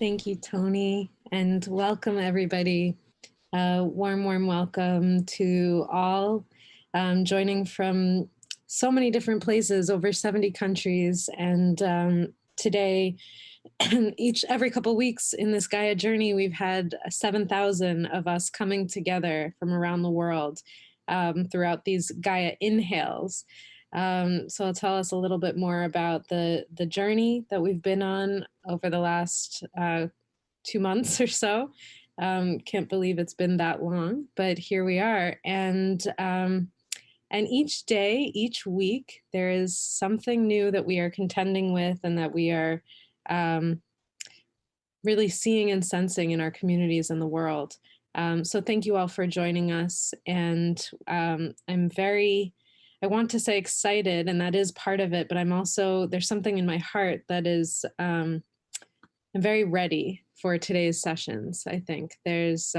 Thank you, Tony, and welcome everybody. Warm welcome to all joining from so many different places, over 70 countries. And today, every couple weeks in this Gaia journey, we've had 7,000 of us coming together from around the world throughout these Gaia inhales. So I'll tell us a little bit more about the journey that we've been on over the last 2 months or so. Can't believe it's been that long, but here we are. And each day, each week, there is something new that we are contending with and that we are um, really seeing and sensing in our communities and the world. So thank you all for joining us. And I want to say excited, and that is part of it, but there's something in my heart that is, I'm very ready for today's sessions. I think there's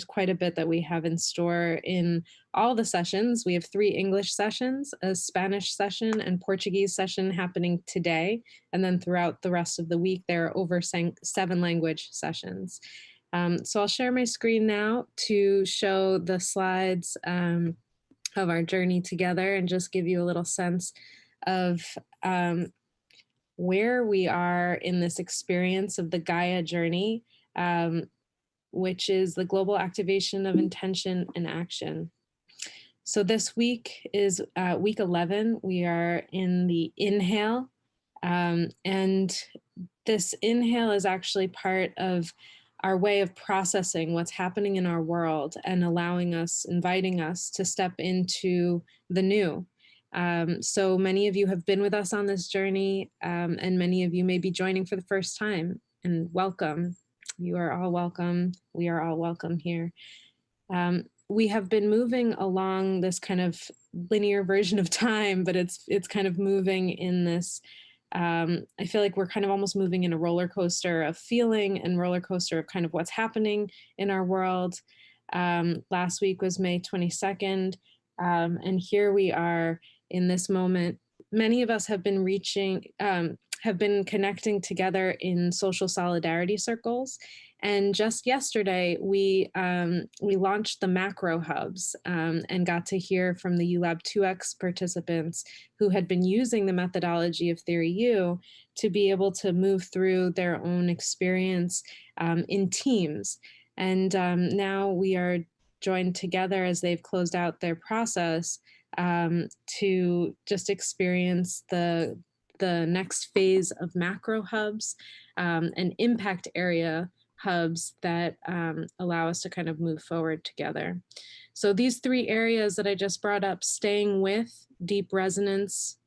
quite a bit that we have in store in all the sessions. We have 3 English sessions, a Spanish session, and Portuguese session happening today. And then throughout the rest of the week, there are over 7 language sessions. So I'll share my screen now to show the slides of our journey together and just give you a little sense of where we are in this experience of the Gaia journey, which is the global activation of intention and action. So this week is week 11. We are in the inhale, and this inhale is actually part of our way of processing what's happening in our world and inviting us to step into the new. So many of you have been with us on this journey, and many of you may be joining for the first time, and welcome. You are all welcome. We are all welcome here. We have been moving along this kind of linear version of time, but it's kind of moving in this, I feel like we're kind of almost moving in a roller coaster of feeling and roller coaster of kind of what's happening in our world. Last week was May 22nd, and here we are in this moment. Many of us have been connecting together in social solidarity circles. And just yesterday, we launched the macro hubs and got to hear from the ULab 2X participants who had been using the methodology of Theory U to be able to move through their own experience in teams. And now we are joined together as they've closed out their process to just experience the next phase of macro hubs and impact area hubs that allow us to kind of move forward together. So these 3 areas that I just brought up, staying with, deep resonance,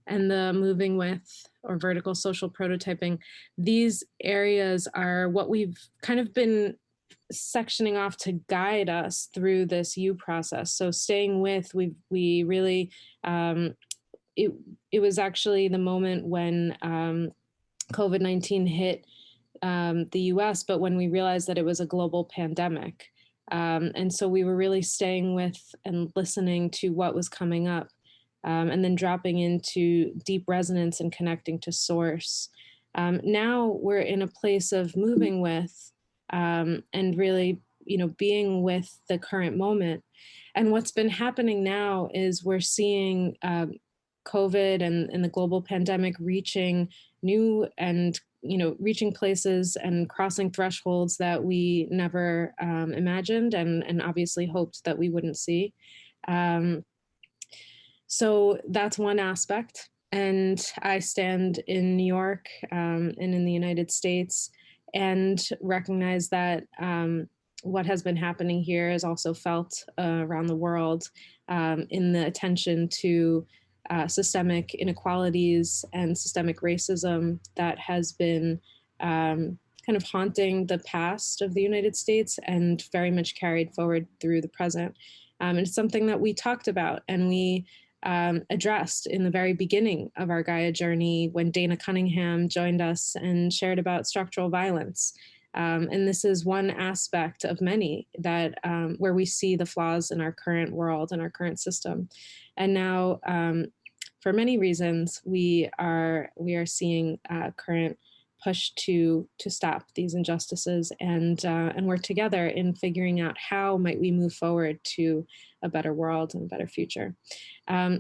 and the moving with or vertical social prototyping, these areas are what we've kind of been sectioning off to guide us through this U process. So staying with, we really, it was actually the moment when COVID-19 hit the US, but when we realized that it was a global pandemic. And so we were really staying with and listening to what was coming up, and then dropping into deep resonance and connecting to source. Now we're in a place of moving with, and really, being with the current moment. And what's been happening now is we're seeing COVID and the global pandemic reaching new and reaching places and crossing thresholds that we never imagined and obviously hoped that we wouldn't see. So that's one aspect. And I stand in New York and in the United States and recognize that what has been happening here is also felt around the world, in the attention to systemic inequalities and systemic racism that has been kind of haunting the past of the United States and very much carried forward through the present. And it's something that we talked about and we addressed in the very beginning of our Gaia journey when Dana Cunningham joined us and shared about structural violence. And this is one aspect of many that where we see the flaws in our current world and our current system. And now, for many reasons, we are seeing current push to stop these injustices and work together in figuring out how might we move forward to a better world and a better future.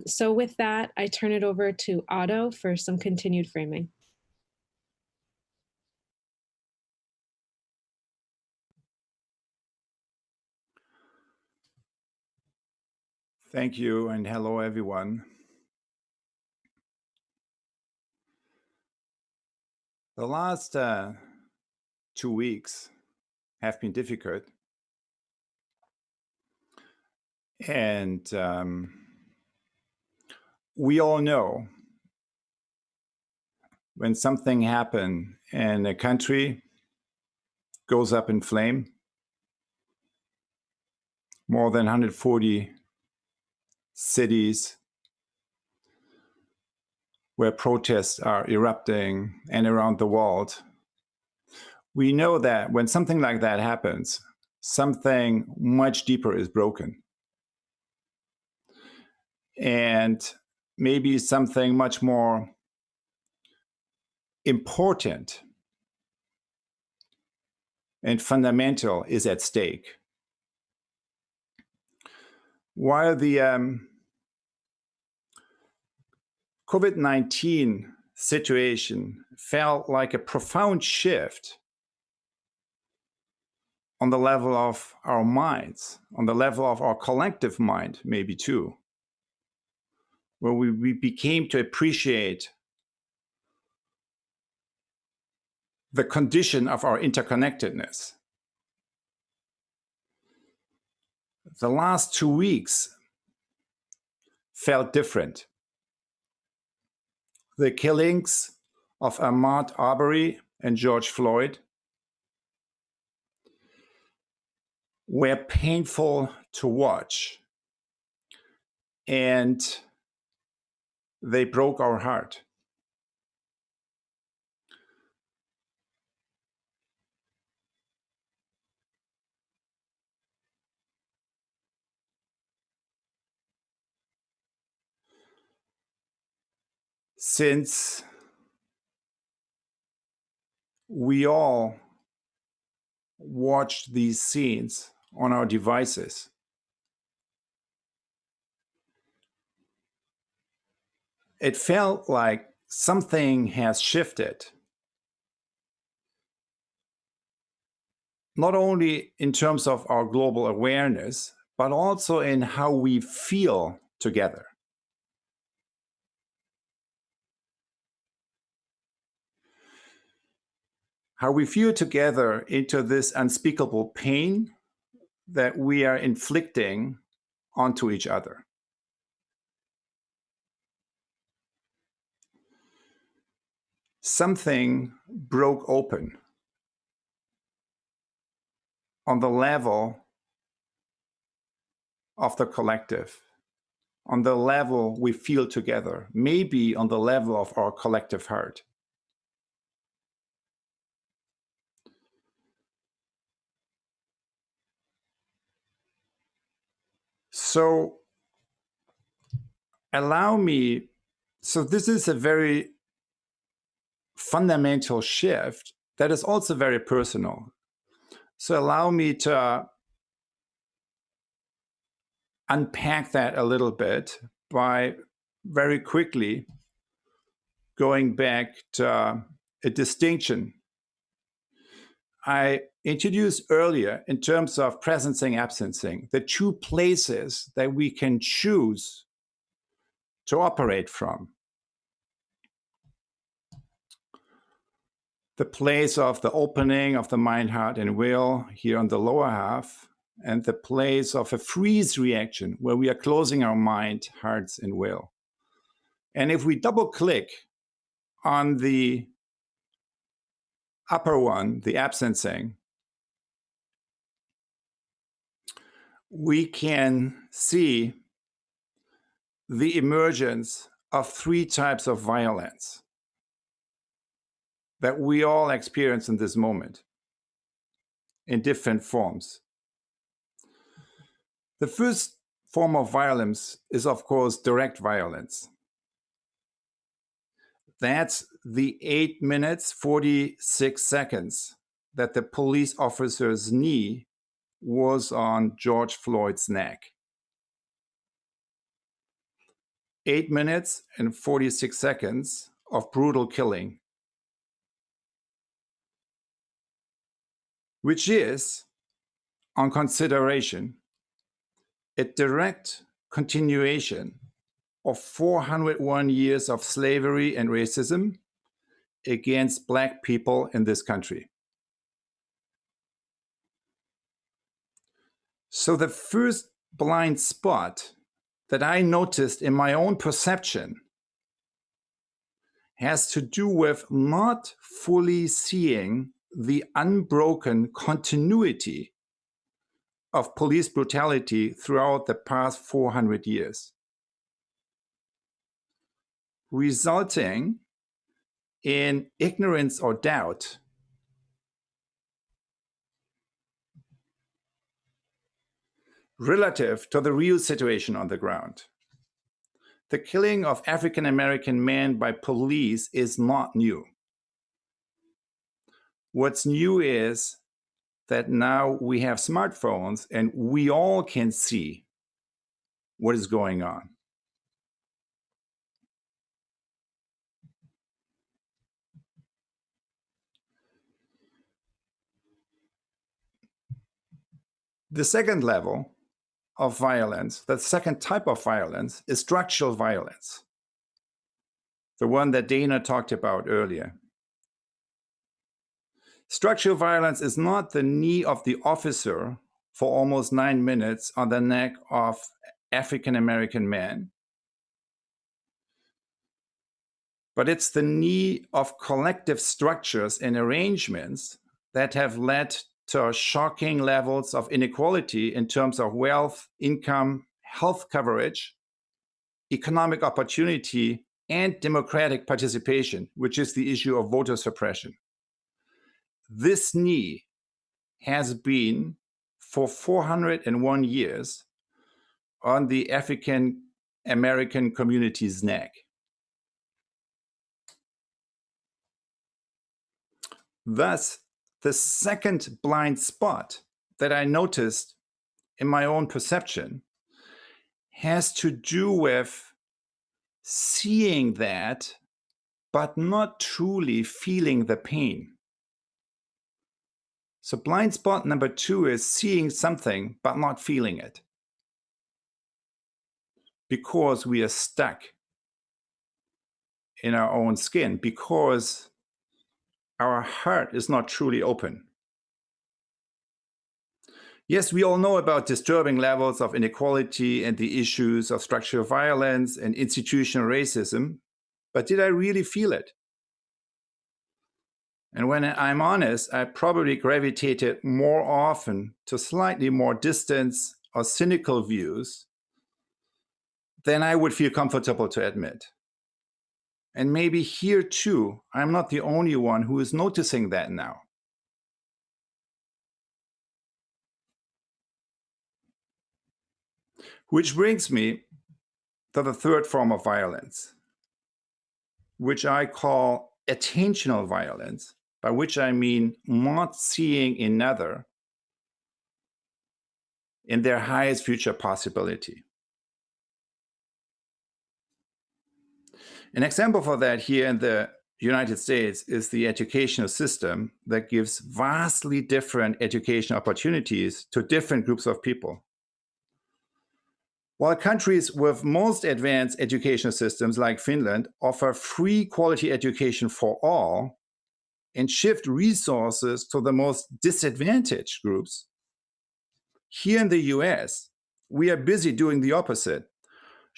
So with that, I turn it over to Otto for some continued framing. Thank you, and hello, everyone. The last 2 weeks have been difficult. And we all know when something happens and a country goes up in flame, more than 140 cities where protests are erupting and around the world, we know that when something like that happens, something much deeper is broken. And maybe something much more important and fundamental is at stake. While the COVID-19 situation felt like a profound shift on the level of our minds, on the level of our collective mind, maybe too, where we became to appreciate the condition of our interconnectedness. The last 2 weeks felt different. The killings of Ahmaud Arbery and George Floyd were painful to watch, and they broke our heart. Since we all watched these scenes on our devices, it felt like something has shifted. Not only in terms of our global awareness, but also in how we feel together. How we feel together into this unspeakable pain that we are inflicting onto each other. Something broke open on the level of the collective, on the level we feel together, maybe on the level of our collective heart. So this is a very fundamental shift that is also very personal. So allow me to unpack that a little bit by very quickly going back to a distinction I introduced earlier in terms of presencing, absencing, the two places that we can choose to operate from. The place of the opening of the mind, heart, and will here on the lower half, and the place of a freeze reaction where we are closing our mind, hearts, and will. And if we double click on the upper one, the absencing, we can see the emergence of 3 types of violence that we all experience in this moment in different forms. The first form of violence is, of course, direct violence. That's the 8 minutes, 46 seconds that the police officer's knee was on George Floyd's neck. 8 minutes and 46 seconds of brutal killing, which is, on consideration, a direct continuation of 401 years of slavery and racism against Black people in this country. So the first blind spot that I noticed in my own perception has to do with not fully seeing the unbroken continuity of police brutality throughout the past 400 years, resulting in ignorance or doubt relative to the real situation on the ground. The killing of African American men by police is not new. What's new is that now we have smartphones and we all can see what is going on. The second level of violence, the second type of violence, is structural violence, the one that Dana talked about earlier. Structural violence is not the knee of the officer for almost 9 minutes on the neck of African American men, but it's the knee of collective structures and arrangements that have led to shocking levels of inequality in terms of wealth, income, health coverage, economic opportunity, and democratic participation, which is the issue of voter suppression. This knee has been for 401 years on the African American community's neck. Thus, the second blind spot that I noticed in my own perception has to do with seeing that, but not truly feeling the pain. So blind spot number 2 is seeing something, but not feeling it, because we are stuck in our own skin, because our heart is not truly open. Yes, we all know about disturbing levels of inequality and the issues of structural violence and institutional racism, but did I really feel it? And when I'm honest, I probably gravitated more often to slightly more distant or cynical views than I would feel comfortable to admit. And maybe here too, I'm not the only one who is noticing that now. Which brings me to the third form of violence, which I call attentional violence, by which I mean not seeing another in their highest future possibility. An example for that here in the United States is the educational system that gives vastly different education opportunities to different groups of people. While countries with most advanced educational systems like Finland offer free quality education for all and shift resources to the most disadvantaged groups, here in the US, we are busy doing the opposite.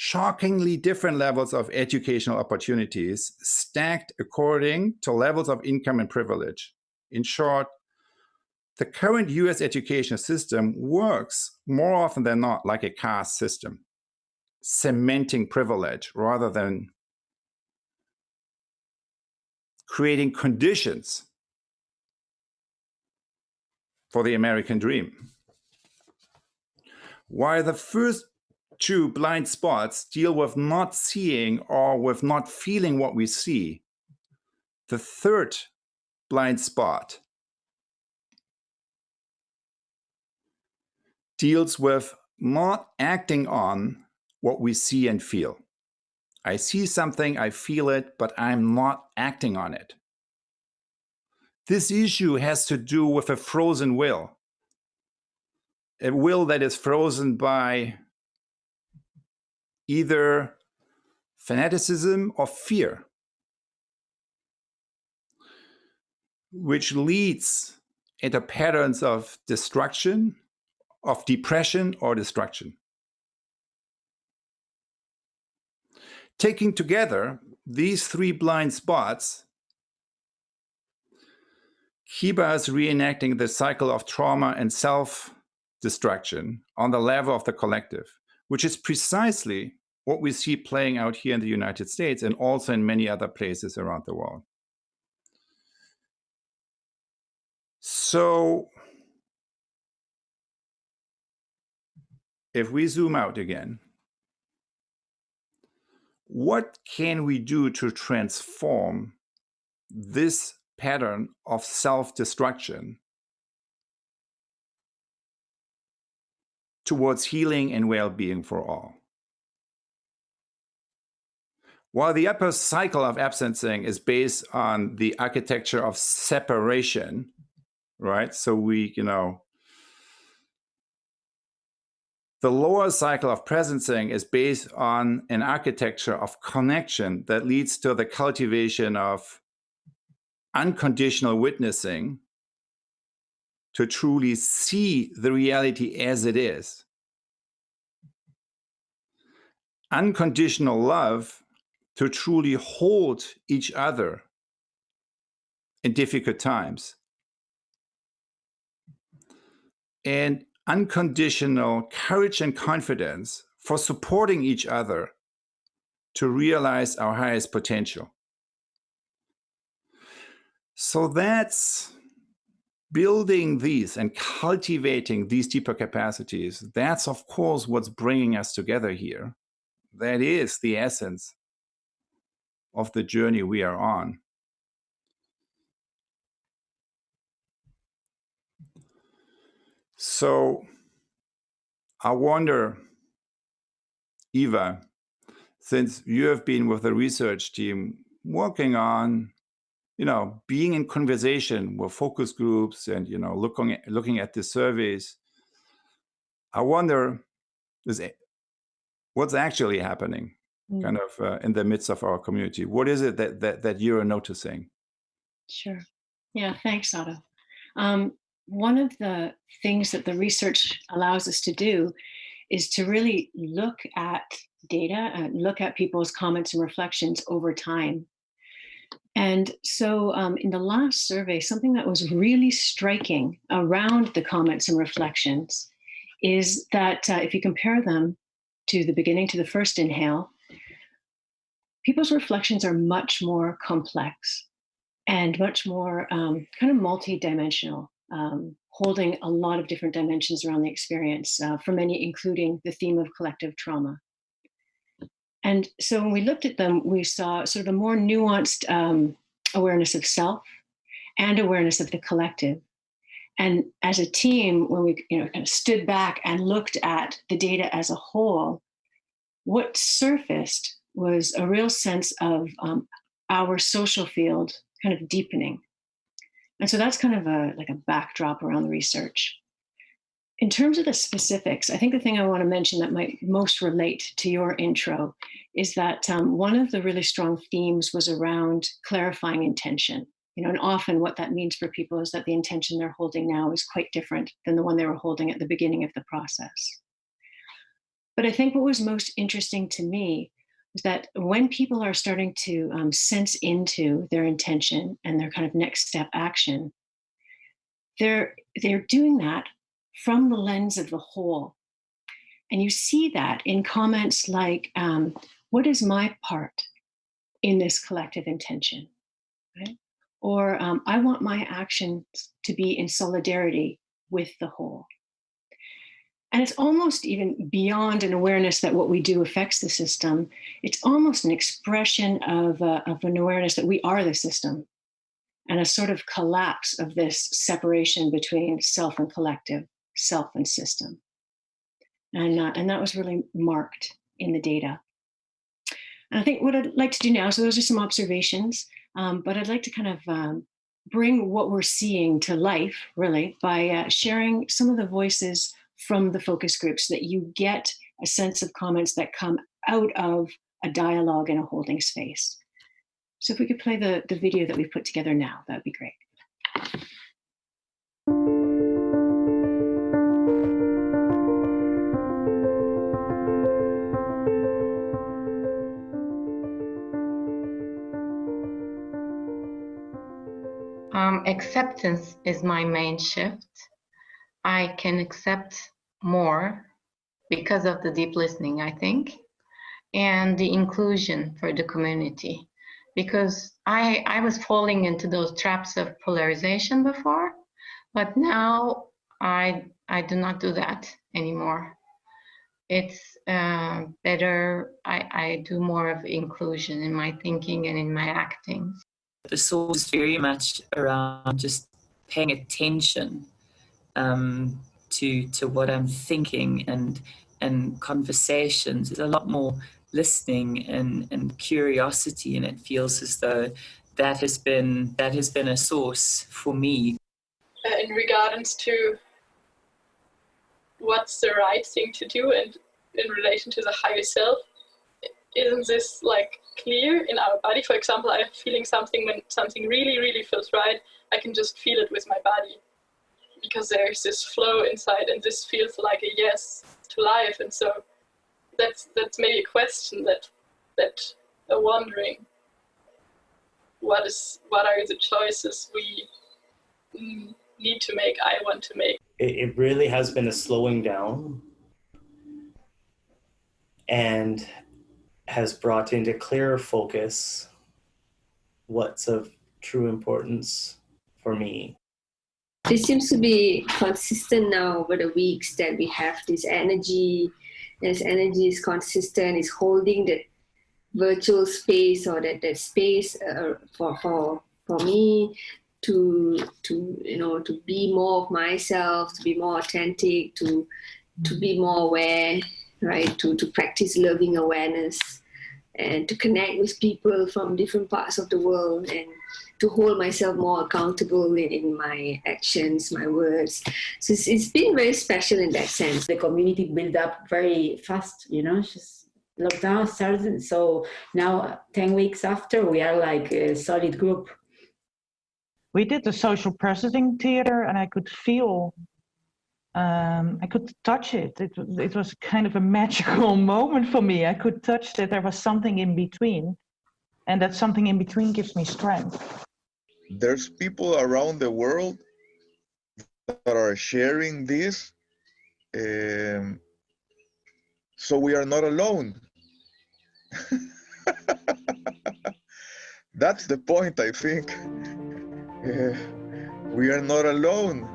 Shockingly different levels of educational opportunities stacked according to levels of income and privilege. In short, the current US education system works more often than not like a caste system, cementing privilege rather than creating conditions for the American dream. While the first 2 blind spots deal with not seeing or with not feeling what we see, The third blind spot deals with not acting on what we see and feel. I see something, I feel it, but I'm not acting on it. This issue has to do with a frozen will, a will that is frozen by either fanaticism or fear, which leads into patterns of destruction, of depression or destruction. Taking together, these three blind spots keep us reenacting the cycle of trauma and self-destruction on the level of the collective, which is precisely what we see playing out here in the United States and also in many other places around the world. So if we zoom out again, what can we do to transform this pattern of self-destruction towards healing and well-being for all? While the upper cycle of absencing is based on the architecture of separation, right? So we, the lower cycle of presencing is based on an architecture of connection that leads to the cultivation of unconditional witnessing to truly see the reality as it is. Unconditional love to truly hold each other in difficult times. And unconditional courage and confidence for supporting each other to realize our highest potential. So that's building these and cultivating these deeper capacities. That's, of course, what's bringing us together here. That is the essence of the journey we are on. So I wonder, Eva, since you have been with the research team working on, being in conversation with focus groups and, looking at the surveys, I wonder what's actually happening kind of in the midst of our community. What is it that you're noticing? Sure. Yeah, thanks, Otto. One of the things that the research allows us to do is to really look at data and look at people's comments and reflections over time. And so in the last survey, something that was really striking around the comments and reflections is that if you compare them to the beginning, to the first inhale, people's reflections are much more complex and much more kind of multi-dimensional, holding a lot of different dimensions around the experience, for many, including the theme of collective trauma. And so when we looked at them, we saw sort of a more nuanced awareness of self and awareness of the collective. And as a team, when we kind of stood back and looked at the data as a whole, what surfaced was a real sense of our social field kind of deepening. And so that's kind of like a backdrop around the research. In terms of the specifics, I think the thing I want to mention that might most relate to your intro is that one of the really strong themes was around clarifying intention. And often what that means for people is that the intention they're holding now is quite different than the one they were holding at the beginning of the process. But I think what was most interesting to me is that when people are starting to sense into their intention and their kind of next step action, they're doing that from the lens of the whole. And you see that in comments like, what is my part in this collective intention, right? Or I want my actions to be in solidarity with the whole. And it's almost even beyond an awareness that what we do affects the system. It's almost an expression of an awareness that we are the system, and a sort of collapse of this separation between self and collective, self and system. And that was really marked in the data. And I think what I'd like to do now, so those are some observations, but I'd like to kind of bring what we're seeing to life, really, by sharing some of the voices from the focus groups, so that you get a sense of comments that come out of a dialogue in a holding space. So if we could play the video that we've put together now, that would be great. Acceptance is my main shift. I can accept more because of the deep listening, I think, and the inclusion for the community. Because I was falling into those traps of polarization before, but now I do not do that anymore. It's better, I do more of inclusion in my thinking and in my acting. The source is very much around just paying attention to what I'm thinking, and conversations. There's a lot more listening and curiosity, and it feels as though that has been a source for me. In regards to what's the right thing to do, and in relation to the higher self, isn't this like clear in our body? For example, I'm feeling something when something really, really feels right. I can just feel it with my body, because there's this flow inside, and this feels like a yes to life. And so that's maybe a question that are wondering, what are the choices we need to make, I want to make. It really has been a slowing down, and has brought into clearer focus what's of true importance for me. It seems to be consistent now over the weeks that we have this energy. This energy is consistent, is holding that virtual space, or that space for me to be more of myself, to be more authentic, to be more aware, right? To practice loving awareness, and to connect with people from different parts of the world, and to hold myself more accountable in my actions, my words. So it's been very special in that sense. The community built up very fast, just lockdown started. So now 10 weeks after, we are like a solid group. We did the social processing theater, and I could feel, I could touch it. It was kind of a magical moment for me. I could touch that there was something in between, and that something in between gives me strength. There's people around the world that are sharing this, so we are not alone. That's the point, I think. We are not alone.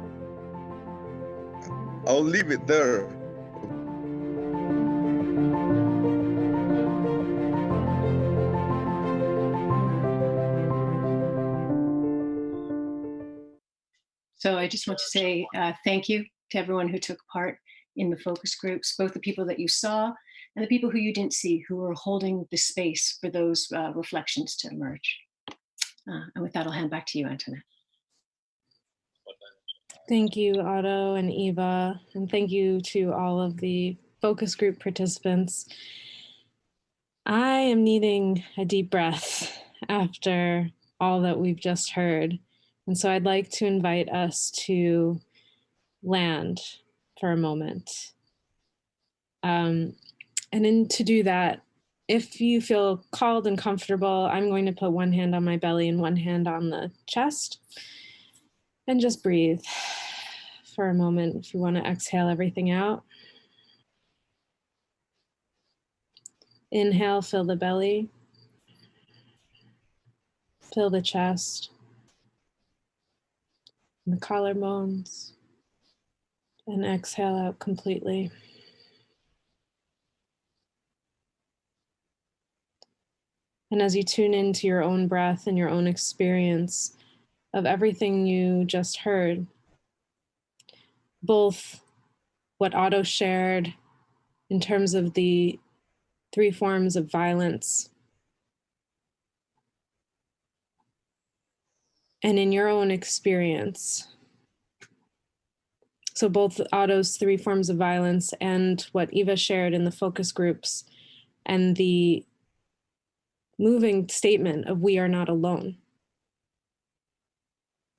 I'll leave it there. So I just want to say thank you to everyone who took part in the focus groups, both the people that you saw and the people who you didn't see, who were holding the space for those reflections to emerge. And with that, I'll hand back to you, Antoinette. Thank you, Otto and Eva, and thank you to all of the focus group participants. I am needing a deep breath after all that we've just heard. And so I'd like to invite us to land for a moment. And then to do that, if you feel called and comfortable, I'm going to put one hand on my belly and one hand on the chest. And just breathe for a moment if you want to exhale everything out. Inhale, fill the belly. Fill the chest. And the collarbones. And exhale out completely. And as you tune into your own breath and your own experience, of everything you just heard, both what Otto shared in terms of the 3 forms of violence, and in your own experience. So both Otto's 3 forms of violence and what Eva shared in the focus groups, and the moving statement of we are not alone.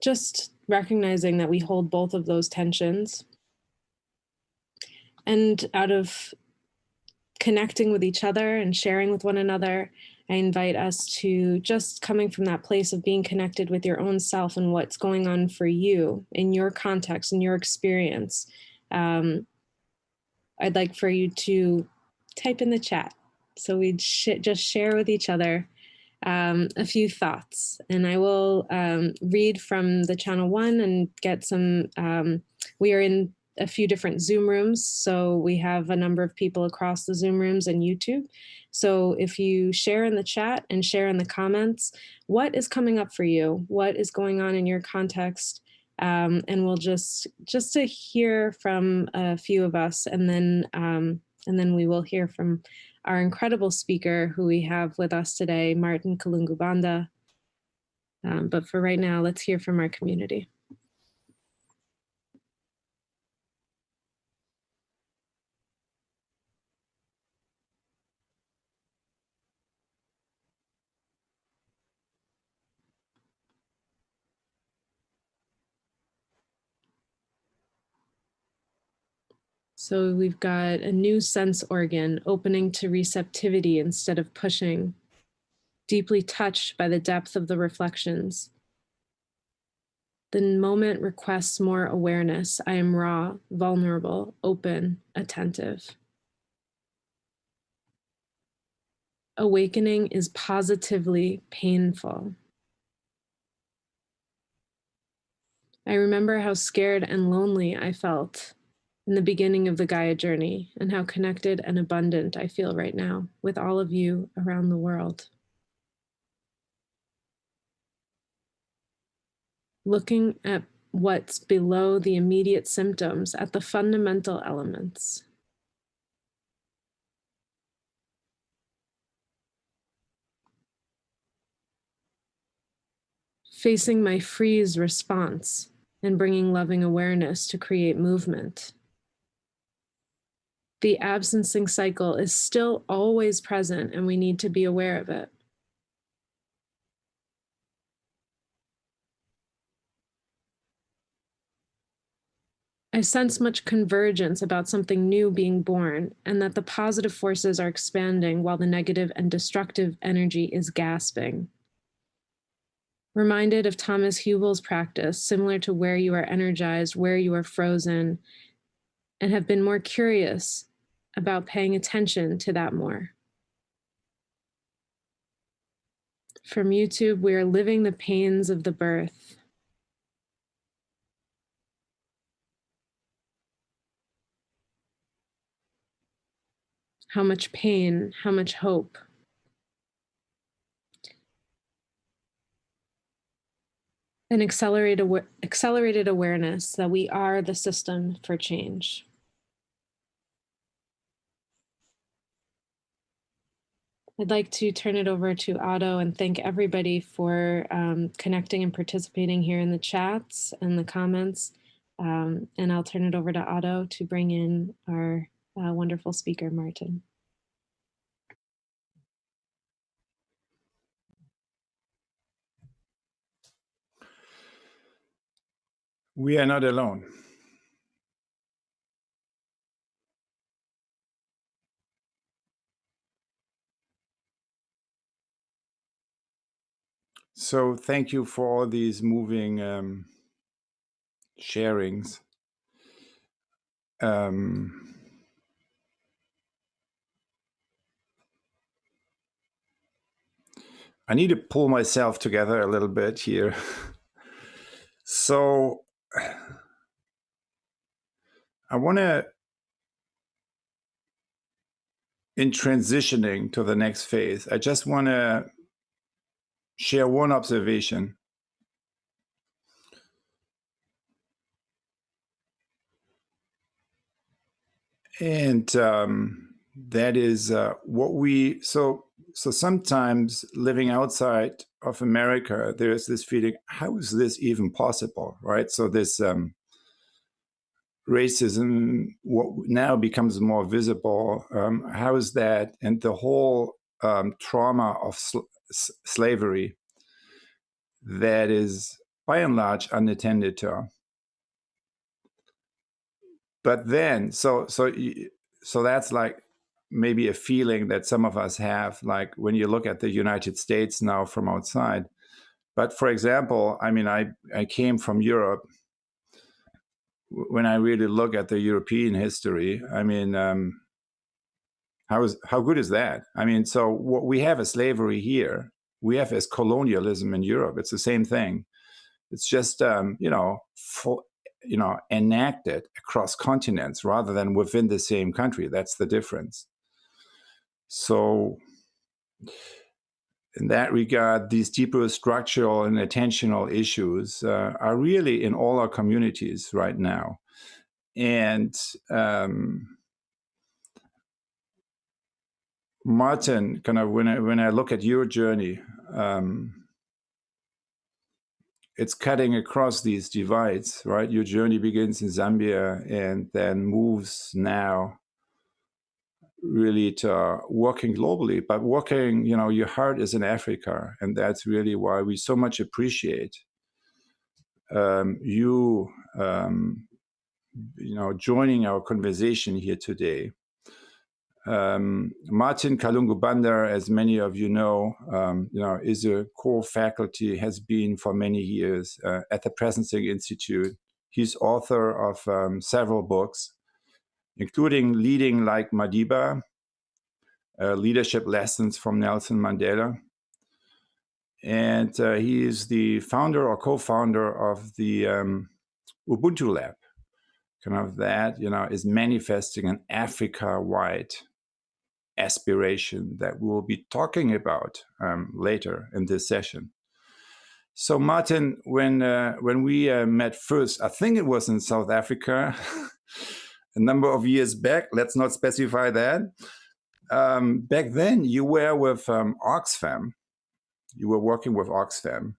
Just recognizing that we hold both of those tensions. And out of connecting with each other and sharing with one another, I invite us to, just coming from that place of being connected with your own self and what's going on for you in your context, in your experience. I'd like for you to type in the chat. So we just share with each other a few thoughts, and I will read from the channel 1 and get some, we are in a few different Zoom rooms, so we have a number of people across the Zoom rooms and YouTube. So if you share in the chat and share in the comments, what is coming up for you? What is going on in your context? And we'll just to hear from a few of us, and then we will hear from our incredible speaker who we have with us today, Martin Kalungu Banda. But for right now, let's hear from our community. So we've got a new sense organ opening to receptivity instead of pushing, deeply touched by the depth of the reflections. The moment requests more awareness. I am raw, vulnerable, open, attentive. Awakening is positively painful. I remember how scared and lonely I felt in the beginning of the Gaia journey, and how connected and abundant I feel right now with all of you around the world. Looking at what's below the immediate symptoms, at the fundamental elements. Facing my freeze response and bringing loving awareness to create movement. The absencing cycle is still always present, and we need to be aware of it. I sense much convergence about something new being born, and that the positive forces are expanding while the negative and destructive energy is gasping. Reminded of Thomas Hubel's practice, similar to where you are energized, where you are frozen, and have been more curious about paying attention to that more. From YouTube, we are living the pains of the birth. How much pain, how much hope. An accelerated awareness that we are the system for change. I'd like to turn it over to Otto and thank everybody for connecting and participating here in the chats and the comments. And I'll turn it over to Otto to bring in our wonderful speaker, Martin. We are not alone. So thank you for all these moving sharings. I need to pull myself together a little bit here. So I want to, in transitioning to the next phase, I just want to share one observation. And that is what we, so sometimes living outside of America, there's this feeling, how is this even possible, right? So this racism what now becomes more visible. How is that? And the whole trauma of slavery that is by and large unattended to. But then, so that's like maybe a feeling that some of us have, like when you look at the United States now from outside. But for example, I mean, I came from Europe. When I really look at the European history, I mean, how good is that? I mean, so what we have as slavery here, we have as colonialism in Europe. It's the same thing. It's just enacted across continents rather than within the same country. That's the difference. So in that regard, these deeper structural and attentional issues are really in all our communities right now. And Martin, kind of when I look at your journey, it's cutting across these divides, right? Your journey begins in Zambia and then moves now really to working globally, but working, your heart is in Africa. And that's really why we so much appreciate you, joining our conversation here today. Martin Kalungu Banda, as many of you know, is a core faculty, has been for many years at the Presencing Institute. He's author of several books, including Leading Like Madiba, Leadership Lessons from Nelson Mandela. And he is the founder or co-founder of the Ubuntu Lab. Kind of that, is manifesting an Africa-wide aspiration that we'll be talking about later in this session. So Martin, when we met first, I think it was in South Africa, a number of years back, let's not specify that. Back then you were with Oxfam, you were working with Oxfam.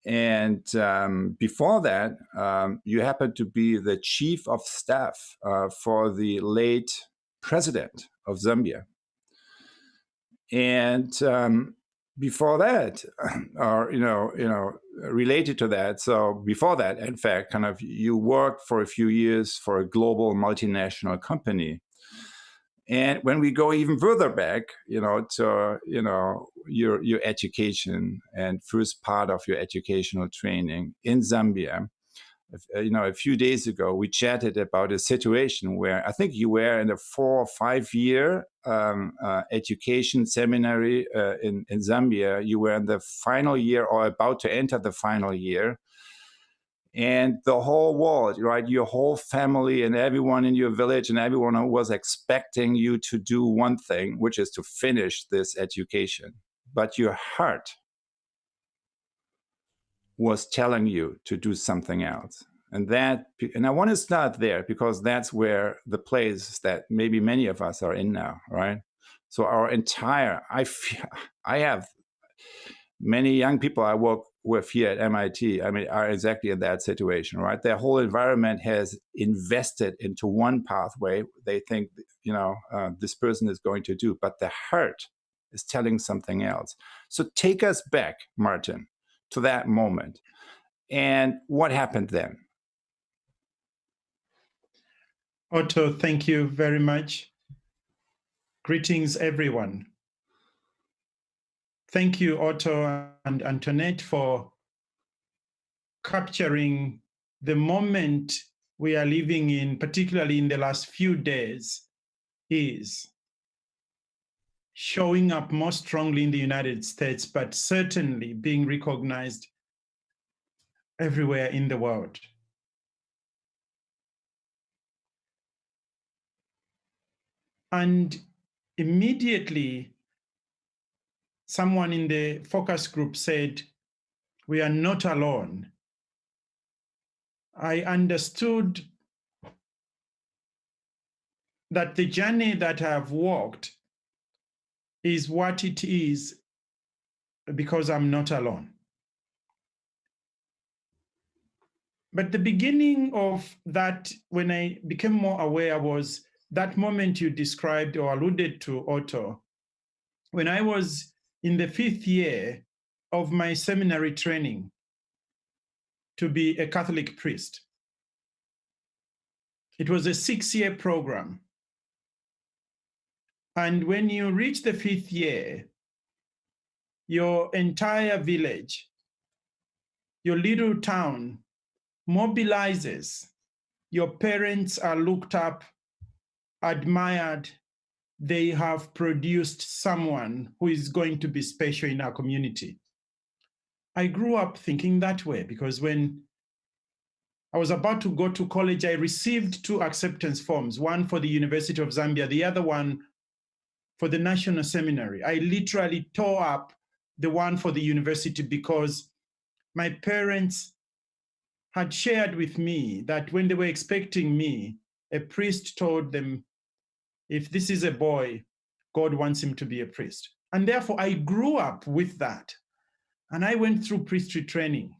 And before that, you happened to be the chief of staff for the late president of Zambia. And before that, or related to that, so before that, in fact, kind of you worked for a few years for a global multinational company. And when we go even further back, to your education and first part of your educational training in Zambia. A few days ago, we chatted about a situation where I think you were in a 4 or 5 year education seminary in Zambia. You were in the final year or about to enter the final year. And the whole world, right, your whole family and everyone in your village and everyone was expecting you to do one thing, which is to finish this education. But your heart was telling you to do something else. And I want to start there because that's where the place that maybe many of us are in now, right? So I have many young people I work with here at MIT, are exactly in that situation, right? Their whole environment has invested into one pathway they think, this person is going to do, but the heart is telling something else. So take us back, Martin, to that moment. And what happened then? Otto, thank you very much. Greetings, everyone. Thank you, Otto and Antoinette, for capturing the moment we are living in, particularly in the last few days, is showing up more strongly in the United States, but certainly being recognized everywhere in the world. And immediately, someone in the focus group said, "We are not alone." I understood that the journey that I've walked is what it is because I'm not alone. But the beginning of that, when I became more aware, was that moment you described or alluded to, Otto, when I was in the 5th year of my seminary training to be a Catholic priest. It was a 6-year program. And when you reach the 5th year, your entire village, your little town mobilizes. Your parents are looked up, admired. They have produced someone who is going to be special in our community. I grew up thinking that way because when I was about to go to college, I received 2 acceptance forms, one for the University of Zambia, the other one for the National Seminary. I literally tore up the one for the university because my parents had shared with me that when they were expecting me, a priest told them, if this is a boy, God wants him to be a priest. And therefore, I grew up with that. And I went through priesthood training.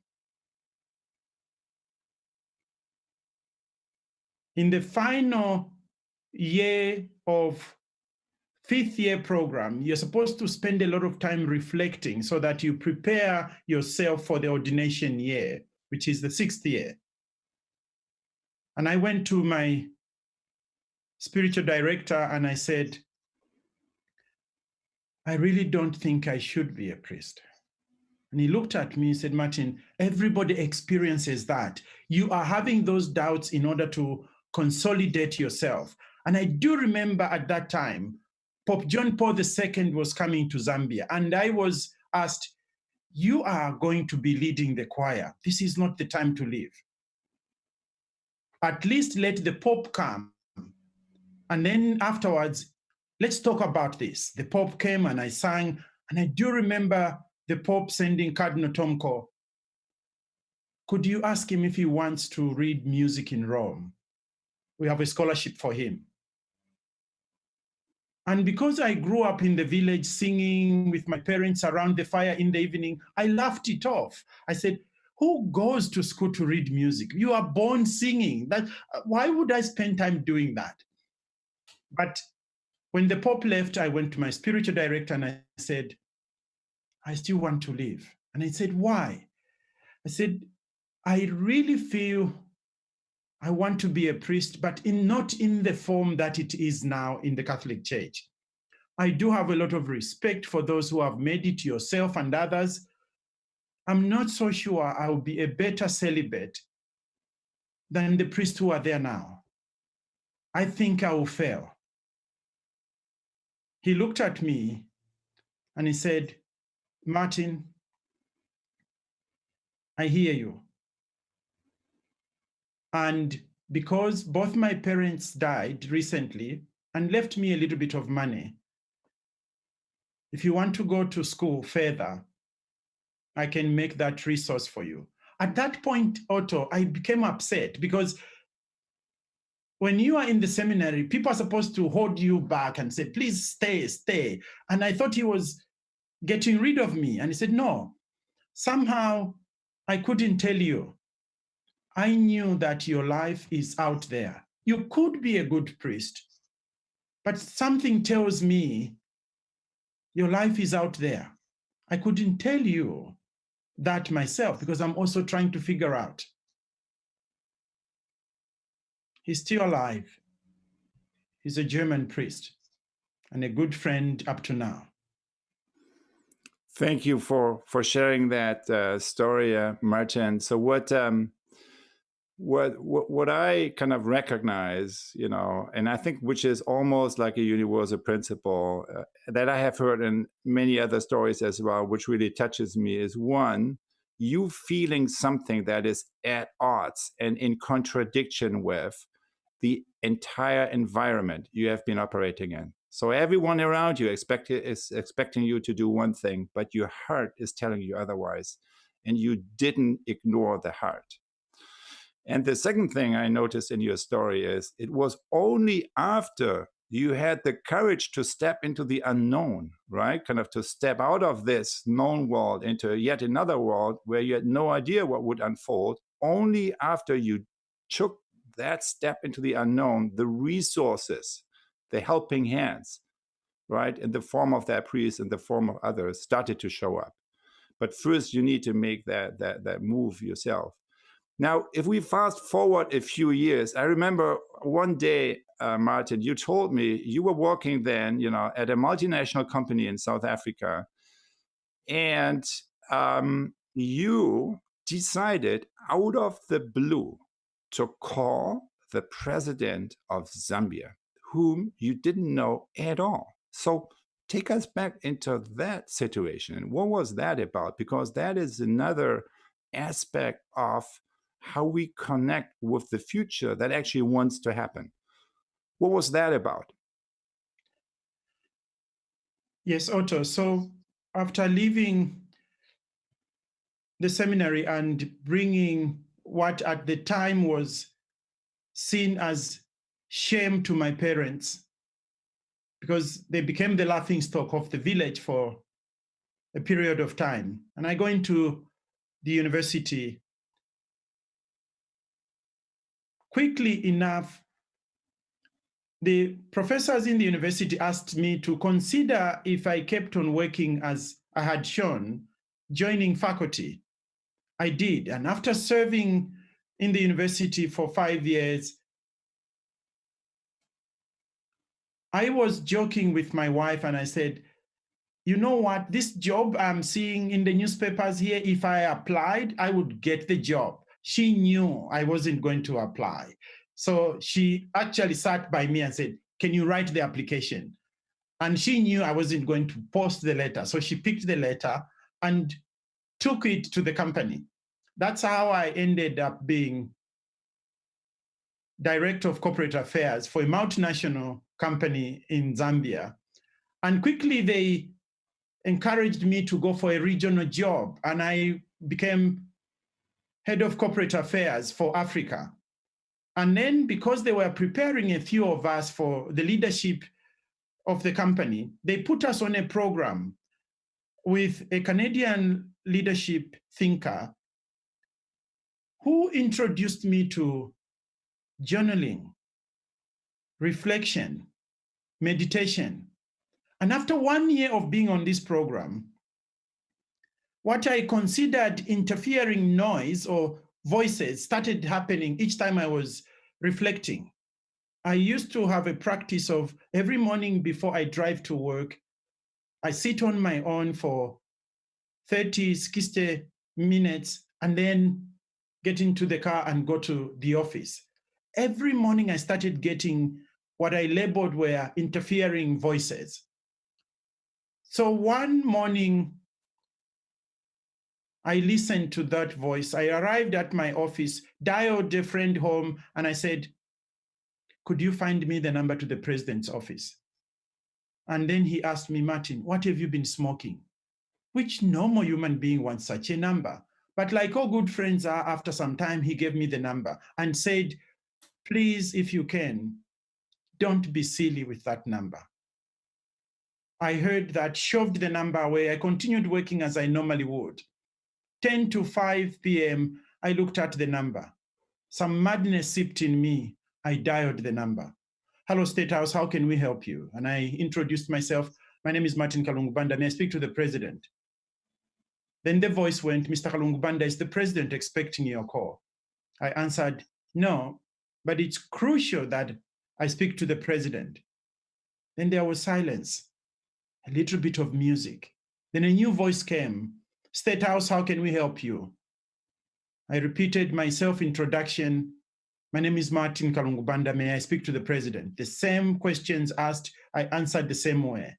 In the final year of 5th year program, you're supposed to spend a lot of time reflecting so that you prepare yourself for the ordination year, which is the 6th year. And I went to my spiritual director and I said, I really don't think I should be a priest. And he looked at me and said, Martin, everybody experiences that. You are having those doubts in order to consolidate yourself. And I do remember at that time, Pope John Paul II was coming to Zambia. And I was asked, you are going to be leading the choir. This is not the time to leave. At least let the Pope come. And then afterwards, let's talk about this. The Pope came and I sang. And I do remember the Pope sending Cardinal Tomko, could you ask him if he wants to read music in Rome? We have a scholarship for him. And because I grew up in the village singing with my parents around the fire in the evening, I laughed it off. I said, who goes to school to read music? You are born singing. Why would I spend time doing that? But when the Pope left, I went to my spiritual director and I said, I still want to live. And I said, why? I said, I really feel I want to be a priest, but not in the form that it is now in the Catholic Church. I do have a lot of respect for those who have made it, yourself and others. I'm not so sure I'll be a better celibate than the priests who are there now. I think I will fail. He looked at me and he said, Martin, I hear you. And because both my parents died recently and left me a little bit of money, if you want to go to school further, I can make that resource for you. At that point, Otto, I became upset because when you are in the seminary, people are supposed to hold you back and say, please stay, stay. And I thought he was getting rid of me. And he said, no, somehow I couldn't tell you. I knew that your life is out there. You could be a good priest, but something tells me your life is out there. I couldn't tell you that myself because I'm also trying to figure out. He's still alive. He's a German priest and a good friend up to now. Thank you for sharing that story, Martin. So what I kind of recognize, and I think which is almost like a universal principle that I have heard in many other stories as well, which really touches me, is one, you feeling something that is at odds and in contradiction with the entire environment you have been operating in. So everyone around you is expecting you to do one thing, but your heart is telling you otherwise, and you didn't ignore the heart. And the second thing I noticed in your story is it was only after you had the courage to step into the unknown, right? Kind of to step out of this known world into yet another world where you had no idea what would unfold. Only after you took that step into the unknown, the resources, the helping hands, right, in the form of that priest, in the form of others, started to show up. But first, you need to make that move yourself. Now, if we fast forward a few years, I remember one day, Martin, you told me you were working then, at a multinational company in South Africa, and you decided out of the blue to call the president of Zambia, whom you didn't know at all. So take us back into that situation. What was that about? Because that is another aspect of how we connect with the future that actually wants to happen. What was that about? Yes, Otto. So after leaving the seminary and bringing what at the time was seen as shame to my parents, because they became the laughingstock of the village for a period of time. And I go into the university. Quickly enough, the professors in the university asked me to consider if I kept on working as I had shown, joining faculty. I did. And after serving in the university for 5 years, I was joking with my wife and I said, you know what, this job I'm seeing in the newspapers here, if I applied, I would get the job. She knew I wasn't going to apply. So she actually sat by me and said, can you write the application? And she knew I wasn't going to post the letter. So she picked the letter and took it to the company. That's how I ended up being director of corporate affairs for a multinational company in Zambia. And quickly they encouraged me to go for a regional job. And I became head of corporate affairs for Africa. And then because they were preparing a few of us for the leadership of the company, they put us on a program with a Canadian leadership thinker who introduced me to journaling, reflection, meditation. And after 1 year of being on this program, what I considered interfering noise or voices started happening each time I was reflecting. I used to have a practice of every morning before I drive to work, I sit on my own for 30, 60 minutes and then get into the car and go to the office. Every morning I started getting what I labeled were interfering voices. So one morning, I listened to that voice. I arrived at my office, dialed a friend home, and I said, could you find me the number to the president's office? And then he asked me, Martin, what have you been smoking? Which normal human being wants such a number? But like all good friends are, after some time, he gave me the number and said, please, if you can, don't be silly with that number. I heard that, shoved the number away. I continued working as I normally would. 10 to 5 p.m., I looked at the number. Some madness seeped in me. I dialed the number. Hello, State House, how can we help you? And I introduced myself. My name is Martin Kalungu Banda. May I speak to the president? Then the voice went, Mr. Kalungu Banda, is the president expecting your call? I answered, no, but it's crucial that I speak to the president. Then there was silence, a little bit of music. Then a new voice came. State House, how can we help you? I repeated my self-introduction. My name is Martin Kalungu Banda. May I speak to the president? The same questions asked, I answered the same way.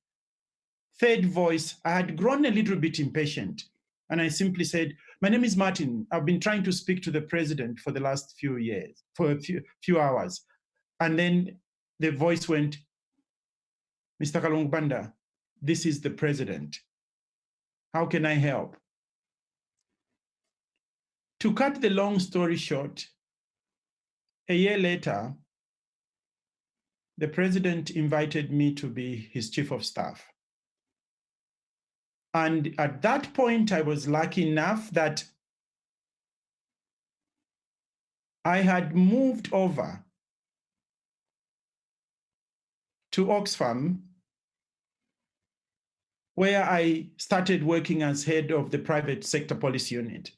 Third voice, I had grown a little bit impatient. And I simply said, my name is Martin. I've been trying to speak to the president for the last few years, for a few hours. And then the voice went, Mr. Kalungu Banda, this is the president. How can I help? To cut the long story short, a year later, the president invited me to be his chief of staff. And at that point, I was lucky enough that I had moved over to Oxfam, where I started working as head of the private sector policy unit.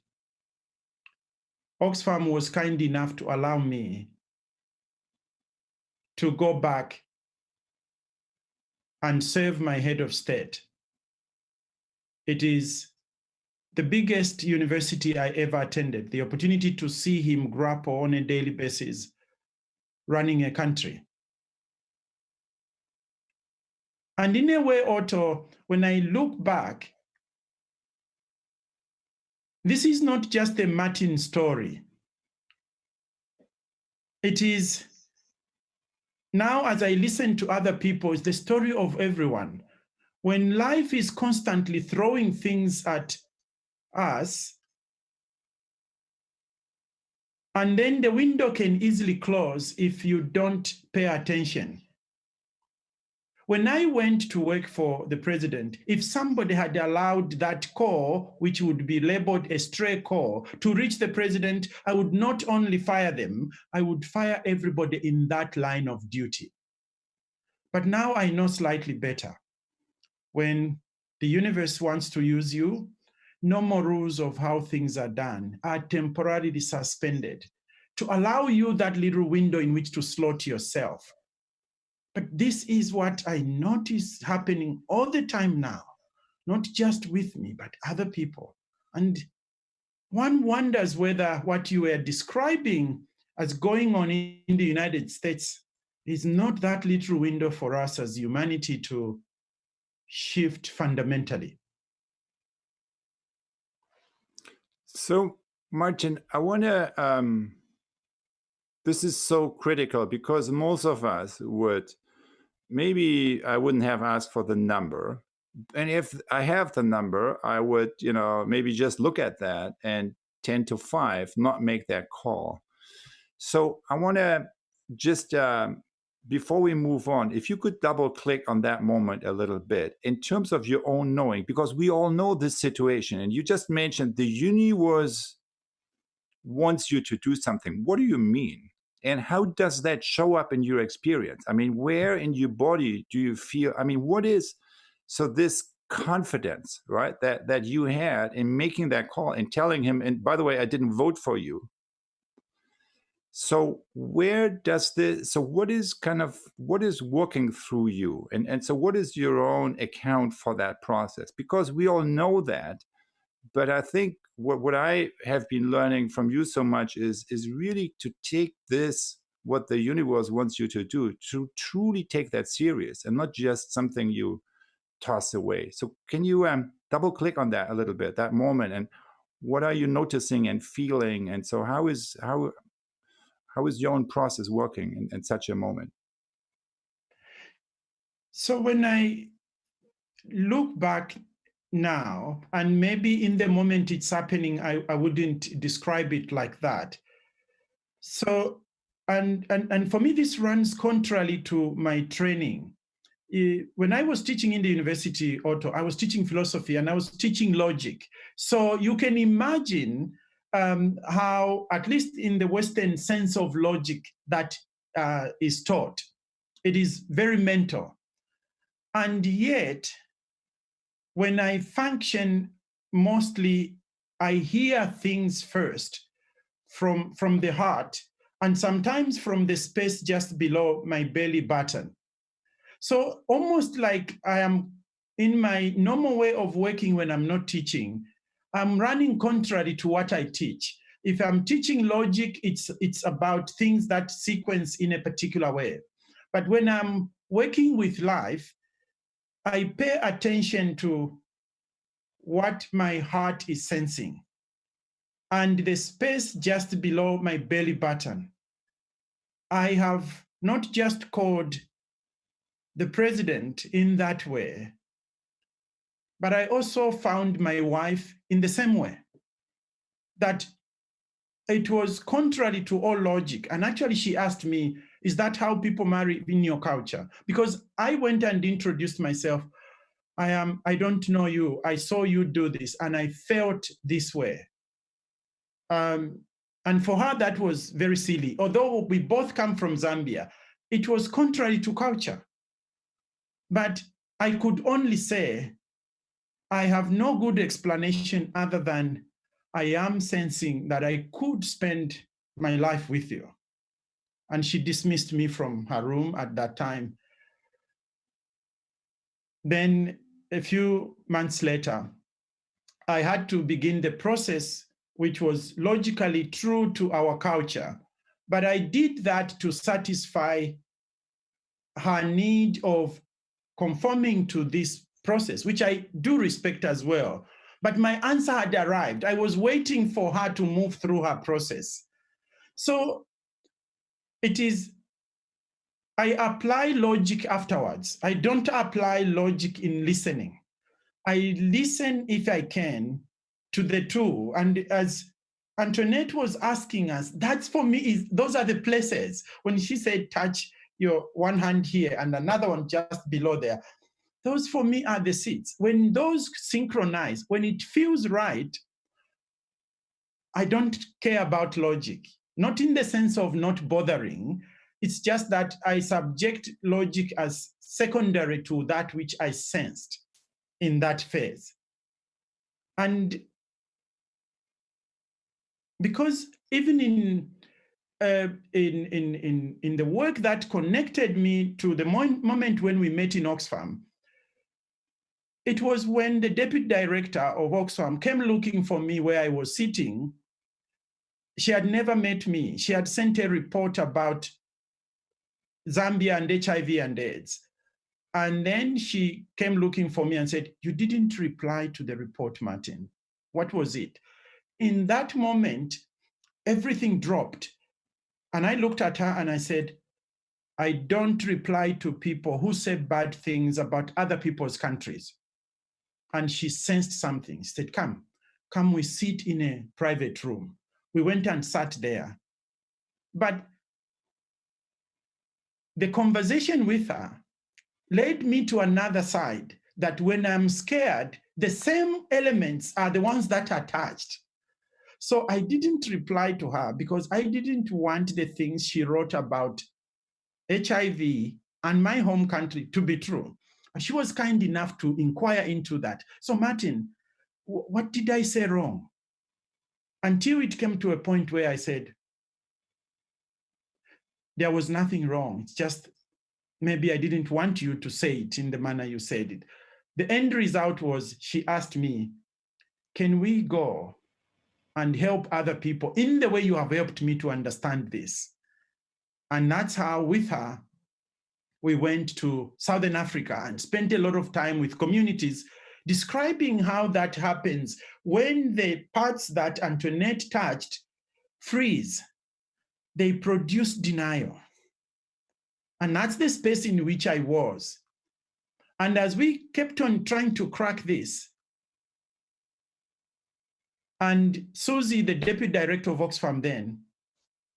Oxfam was kind enough to allow me to go back and serve my head of state. It is the biggest university I ever attended, the opportunity to see him grapple on a daily basis running a country. And in a way, Otto, when I look back, this is not just a Martin story. It is now, as I listen to other people, it's the story of everyone. When life is constantly throwing things at us, and then the window can easily close if you don't pay attention. When I went to work for the president, if somebody had allowed that call, which would be labeled a stray call, to reach the president, I would not only fire them, I would fire everybody in that line of duty. But now I know slightly better. When the universe wants to use you, normal rules of how things are done are temporarily suspended to allow you that little window in which to slot yourself. But this is what I notice happening all the time now, not just with me, but other people. And one wonders whether what you were describing as going on in the United States is not that little window for us as humanity to shift fundamentally. So, Martin, I want to, this is so critical because most of us would, maybe I wouldn't have asked for the number. And if I have the number, I would, maybe just look at that and 10 to 5, not make that call. So I want to just, before we move on, if you could double click on that moment a little bit in terms of your own knowing, because we all know this situation. And you just mentioned the universe wants you to do something. What do you mean? And how does that show up in your experience? I mean, where in your body do you feel, I mean, what is, so this confidence, right, that you had in making that call and telling him, and by the way, I didn't vote for you. So where does this, so what is working through you? And so what is your own account for that process? Because we all know that, but I think what I have been learning from you so much is really to take this, what the universe wants you to do, to truly take that serious and not just something you toss away. So can you double click on that a little bit, that moment, and what are you noticing and feeling? And so how is your own process working in such a moment? So when I look back now, and maybe in the moment it's happening, I wouldn't describe it like that. So, and for me, this runs contrary to my training. When I was teaching in the university, Otto, I was teaching philosophy and I was teaching logic. So you can imagine how, at least in the Western sense of logic that is taught, it is very mental. And yet, when I function, mostly I hear things first from the heart and sometimes from the space just below my belly button. So almost like I am in my normal way of working when I'm not teaching, I'm running contrary to what I teach. If I'm teaching logic, it's about things that sequence in a particular way. But when I'm working with life, I pay attention to what my heart is sensing. And the space just below my belly button, I have not just called the president in that way, but I also found my wife in the same way. That it was contrary to all logic. And actually she asked me, is that how people marry in your culture? Because I went and introduced myself. I don't know you. I saw you do this and I felt this way. And for her, that was very silly. Although we both come from Zambia, it was contrary to culture. But I could only say, I have no good explanation other than I am sensing that I could spend my life with you. And she dismissed me from her room at that time. Then a few months later, I had to begin the process, which was logically true to our culture. But I did that to satisfy her need of conforming to this process, which I do respect as well. But my answer had arrived. I was waiting for her to move through her process. So it is, I apply logic afterwards. I don't apply logic in listening. I listen if I can to the two. And as Antoinette was asking us, that's for me, those are the places. When she said, touch your one hand here and another one just below there, those for me are the seeds. When those synchronize, when it feels right, I don't care about logic. Not in the sense of not bothering. It's just that I subject logic as secondary to that which I sensed in that phase. And because even in the work that connected me to the moment when we met in Oxfam, it was when the deputy director of Oxfam came looking for me where I was sitting. She had never met me. She had sent a report about Zambia and HIV and AIDS. And then she came looking for me and said, you didn't reply to the report, Martin. What was it? In that moment, everything dropped. And I looked at her and I said, I don't reply to people who say bad things about other people's countries. And she sensed something. She said, come, we sit in a private room. We went and sat there. But the conversation with her led me to another side, that when I'm scared, the same elements are the ones that are touched. So I didn't reply to her because I didn't want the things she wrote about HIV and my home country to be true. She was kind enough to inquire into that. So Martin, what did I say wrong? Until it came to a point where I said, there was nothing wrong. It's just maybe I didn't want you to say it in the manner you said it. The end result was she asked me, can we go and help other people in the way you have helped me to understand this? And that's how, with her, we went to Southern Africa and spent a lot of time with communities describing how that happens when the parts that Antoinette touched freeze. They produce denial. And that's the space in which I was. And as we kept on trying to crack this, and Susie, the deputy director of Oxfam then,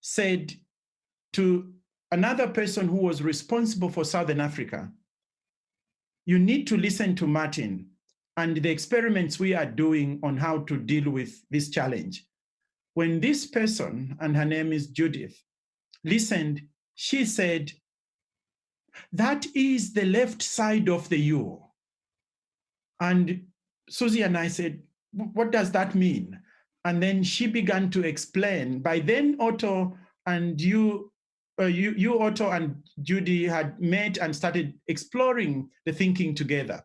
said to another person who was responsible for Southern Africa, you need to listen to Martin and the experiments we are doing on how to deal with this challenge. When this person, and her name is Judith, listened, she said, that is the left side of the U. And Susie and I said, what does that mean? And then she began to explain. By then, Otto and you, Otto and Judy had met and started exploring the thinking together.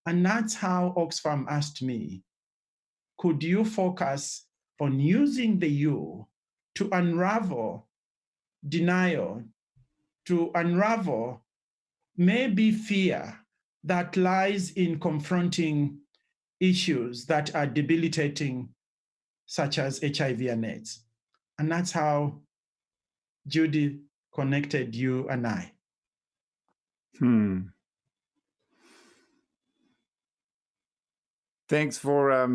And that's how Oxfam asked me, could you focus on using the U to unravel denial, to unravel maybe fear that lies in confronting issues that are debilitating, such as HIV and AIDS. And that's how Judy connected you and I. Thanks for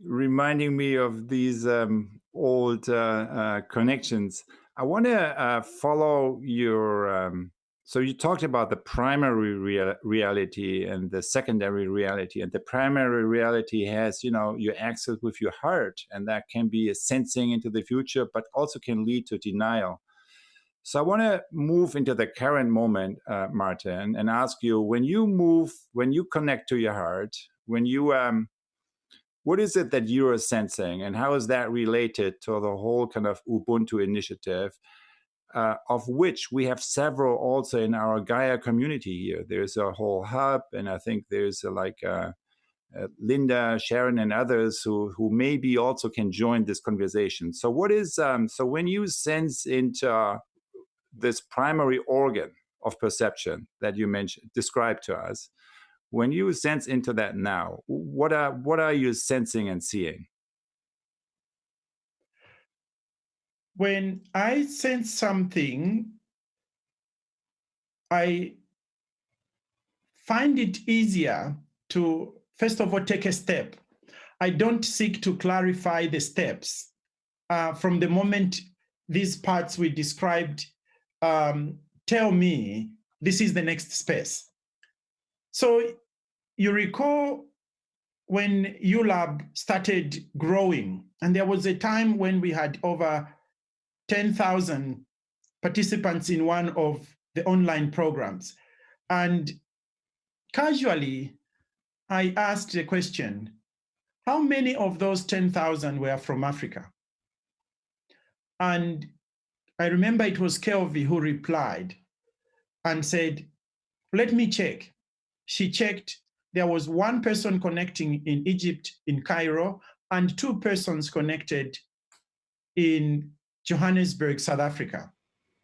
reminding me of these old connections. I want to follow your. So you talked about the primary reality and the secondary reality, and the primary reality has, your access with your heart, and that can be a sensing into the future, but also can lead to denial. So I want to move into the current moment, Martin, and ask you, when you connect to your heart, what is it that you are sensing, and how is that related to the whole kind of Ubuntu initiative, of which we have several also in our GAIA community here? There's a whole hub, and I think there's Linda, Sharon, and others who maybe also can join this conversation. So what is so when you sense into this primary organ of perception that you described to us, when you sense into that now, what are you sensing and seeing? When I sense something, I find it easier to, first of all, take a step. I don't seek to clarify the steps. From the moment these parts we described tell me this is the next space. So you recall when ULab started growing, and there was a time when we had over 10,000 participants in one of the online programs. And casually, I asked the question, how many of those 10,000 were from Africa? And I remember it was Kelvi who replied and said, let me check. She checked. There was one person connecting in Egypt, in Cairo, and 2 persons connected in Johannesburg, South Africa.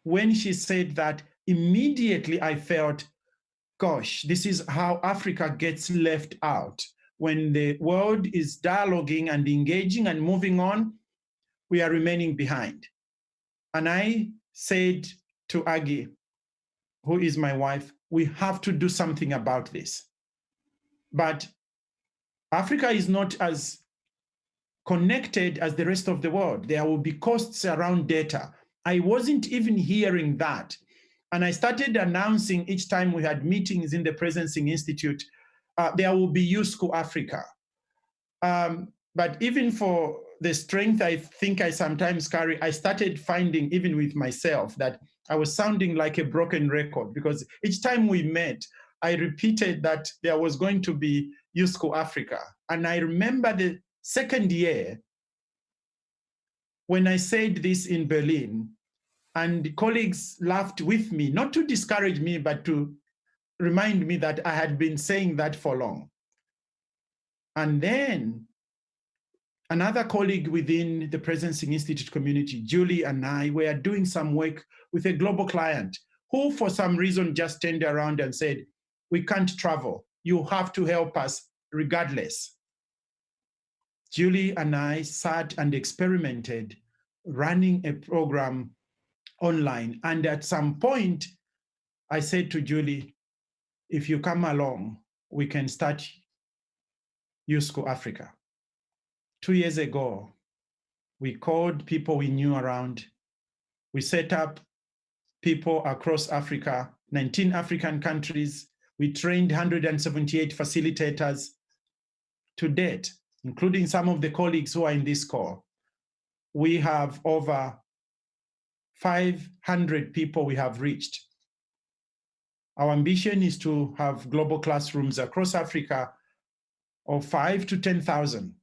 When she said that, immediately I felt, gosh, this is how Africa gets left out. When the world is dialoguing and engaging and moving on, we are remaining behind. And I said to Aggie, who is my wife, we have to do something about this. But Africa is not as connected as the rest of the world. There will be costs around data. I wasn't even hearing that. And I started announcing each time we had meetings in the Presencing Institute, there will be USCO Africa. But even for the strength I think I sometimes carry, I started finding, even with myself, that I was sounding like a broken record, because each time we met, I repeated that there was going to be USCO Africa. And I remember the second year when I said this in Berlin, and colleagues laughed with me, not to discourage me, but to remind me that I had been saying that for long. And then another colleague within the Presencing Institute community, Julie, and I were doing some work with a global client who, for some reason, just turned around and said, we can't travel. You have to help us regardless. Julie and I sat and experimented running a program online. And at some point, I said to Julie, if you come along, we can start USCO Africa. 2 years ago, we called people we knew around. We set up people across Africa, 19 African countries. We trained 178 facilitators to date, including some of the colleagues who are in this call. We have over 500 people we have reached. Our ambition is to have global classrooms across Africa of 5,000 to 10,000.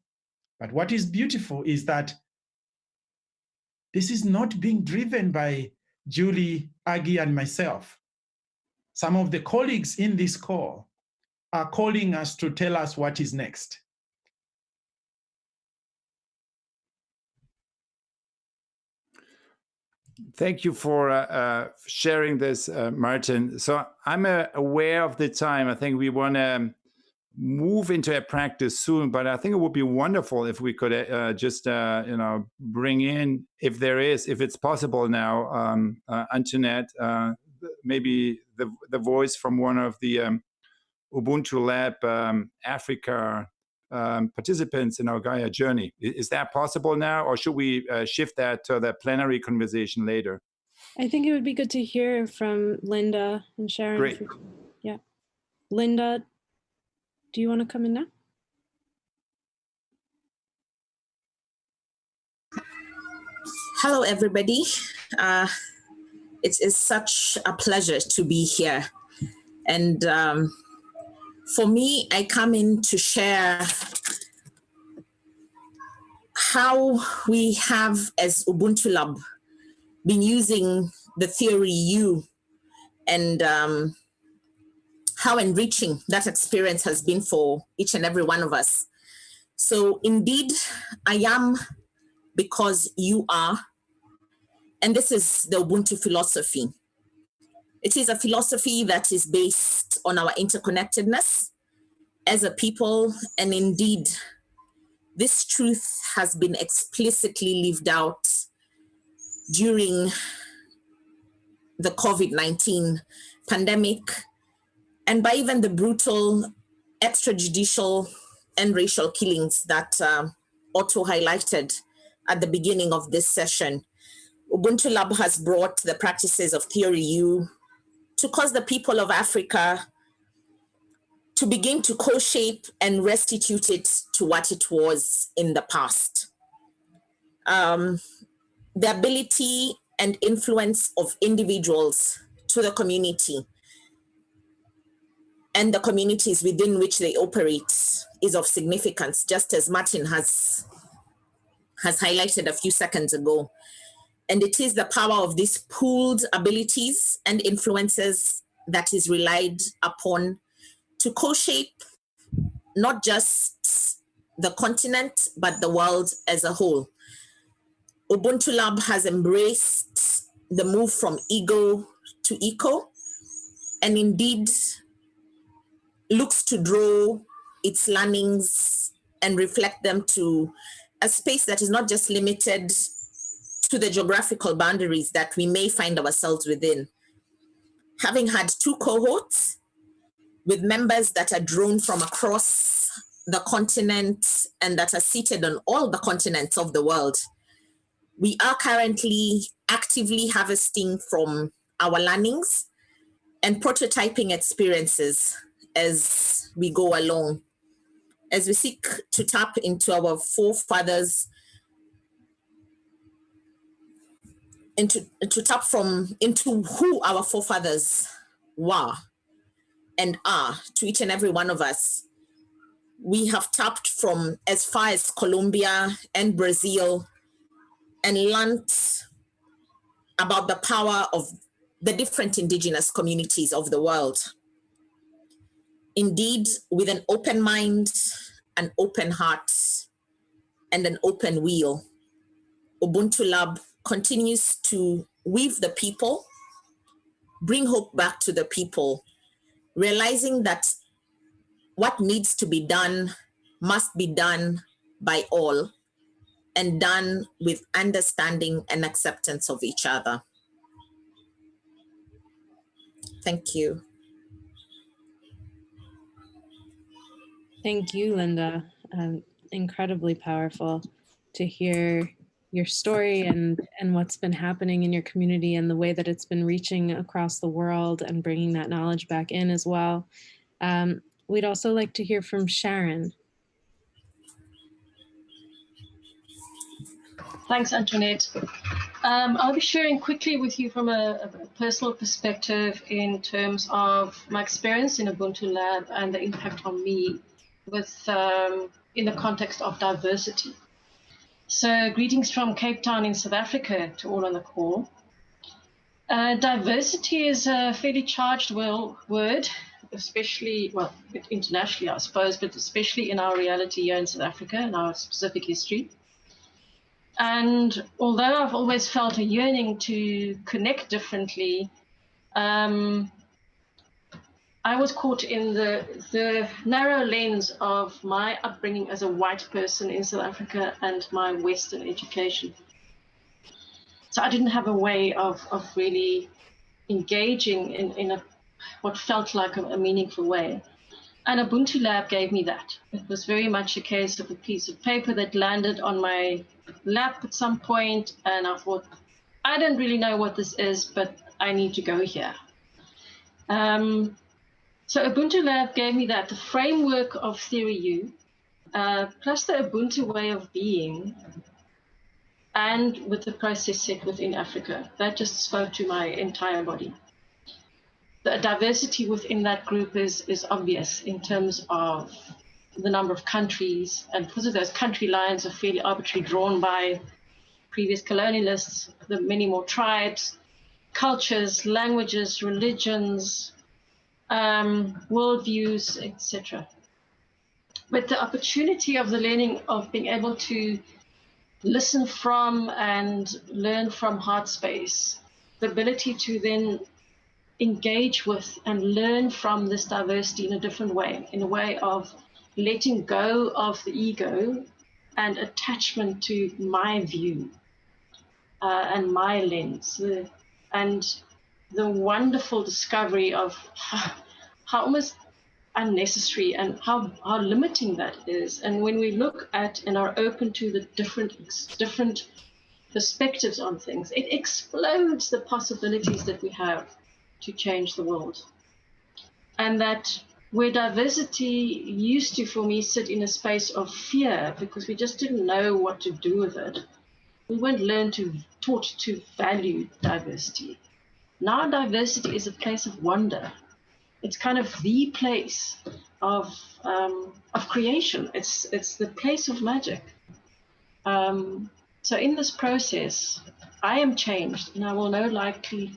But what is beautiful is that this is not being driven by Julie, Aggie, and myself. Some of the colleagues in this call are calling us to tell us what is next. Thank you for sharing this, Martin. So I'm aware of the time. I think we want to move into a practice soon, but I think it would be wonderful if we could just bring in, if it's possible now, Antoinette, maybe the voice from one of the Ubuntu Lab Africa participants in our Gaia journey. Is that possible now, or should we shift that to the plenary conversation later? I think it would be good to hear from Linda and Sharon. Great. Yeah. Linda, do you want to come in now? Hello, everybody. It is such a pleasure to be here. And for me, I come in to share how we have, as Ubuntu Lab, been using the theory U, and how enriching that experience has been for each and every one of us. So indeed, I am because you are, and this is the Ubuntu philosophy. It is a philosophy that is based on our interconnectedness as a people, and indeed, this truth has been explicitly lived out during the COVID-19 pandemic, and by even the brutal extrajudicial and racial killings that Otto highlighted at the beginning of this session. Ubuntu Lab has brought the practices of Theory U to cause the people of Africa to begin to co-shape and restitute it to what it was in the past. The ability and influence of individuals to the community and the communities within which they operate is of significance, just as Martin has highlighted a few seconds ago. And it is the power of these pooled abilities and influences that is relied upon to co-shape not just the continent, but the world as a whole. Ubuntu Lab has embraced the move from ego to eco, and indeed looks to draw its learnings and reflect them to a space that is not just limited to the geographical boundaries that we may find ourselves within. Having had 2 cohorts with members that are drawn from across the continent and that are seated on all the continents of the world, we are currently actively harvesting from our learnings and prototyping experiences as we go along, as we seek to tap into our forefathers, into who our forefathers were and are to each and every one of us. We have tapped from as far as Colombia and Brazil and learned about the power of the different indigenous communities of the world. Indeed, with an open mind, an open heart, and an open will, Ubuntu Lab continues to weave the people, bring hope back to the people, realizing that what needs to be done must be done by all and done with understanding and acceptance of each other. Thank you. Thank you, Linda. Incredibly powerful to hear your story and what's been happening in your community and the way that it's been reaching across the world and bringing that knowledge back in as well. We'd also like to hear from Sharon. Thanks, Antoinette. I'll be sharing quickly with you from a personal perspective in terms of my experience in Ubuntu Lab and the impact on me with in the context of diversity. So greetings from Cape Town in South Africa to all on the call. Diversity is a fairly charged word, especially, well, internationally, I suppose, but especially in our reality here in South Africa and our specific history. And although I've always felt a yearning to connect differently, I was caught in the narrow lens of my upbringing as a white person in South Africa and my Western education. So I didn't have a way of really engaging in what felt like a meaningful way. And Ubuntu Lab gave me that. It was very much a case of a piece of paper that landed on my lap at some point, and I thought, I don't really know what this is, but I need to go here. So Ubuntu Lab gave me that, the framework of Theory U, plus the Ubuntu way of being, and with the process set within Africa. That just spoke to my entire body. The diversity within that group is obvious in terms of the number of countries, and because of those country lines are fairly arbitrarily drawn by previous colonialists, the many more tribes, cultures, languages, religions, worldviews, etc. But the opportunity of the learning, of being able to listen from and learn from heart space, the ability to then engage with and learn from this diversity in a different way, in a way of letting go of the ego and attachment to my view and my lens, and the wonderful discovery of how almost unnecessary and how limiting that is. And when we look at and are open to the different perspectives on things, it explodes the possibilities that we have to change the world. And that where diversity used to, for me, sit in a space of fear because we just didn't know what to do with it, we weren't taught to value diversity. Now diversity is a place of wonder. It's kind of the place of creation. It's the place of magic. So in this process, I am changed, and I will no likely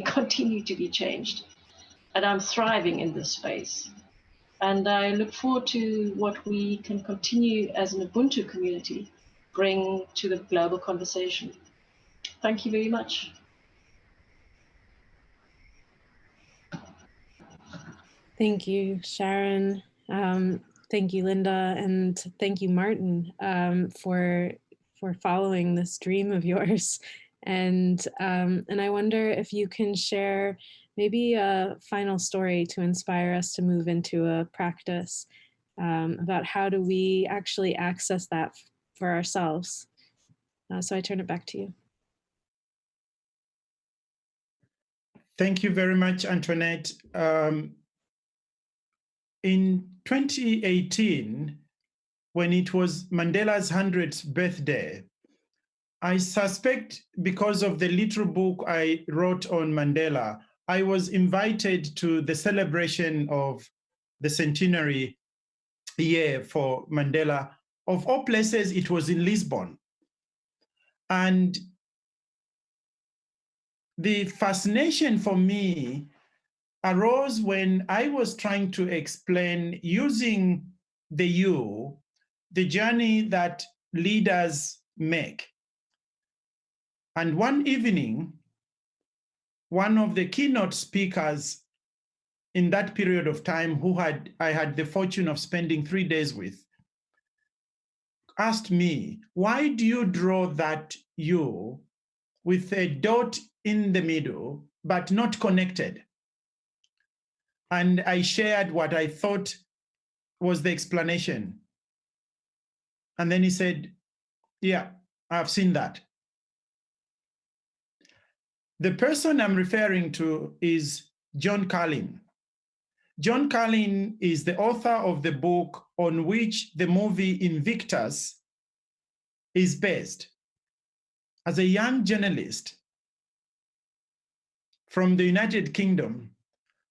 continue to be changed. And I'm thriving in this space. And I look forward to what we can continue as an Ubuntu community bring to the global conversation. Thank you very much. Thank you, Sharon. Thank you, Linda, and thank you, Martin, for following this dream of yours. And I wonder if you can share maybe a final story to inspire us to move into a practice about how do we actually access that for ourselves. So I turn it back to you. Thank you very much, Antoinette. In 2018, when it was Mandela's 100th birthday, I suspect because of the little book I wrote on Mandela, I was invited to the celebration of the centenary year for Mandela. Of all places, it was in Lisbon. And the fascination for me arose when I was trying to explain, using the U, the journey that leaders make. And one evening, one of the keynote speakers in that period of time, who I had the fortune of spending 3 days with, asked me, why do you draw that U with a dot in the middle, but not connected? And I shared what I thought was the explanation. And then he said, yeah, I've seen that. The person I'm referring to is John Carlin. John Carlin is the author of the book on which the movie Invictus is based. As a young journalist from the United Kingdom,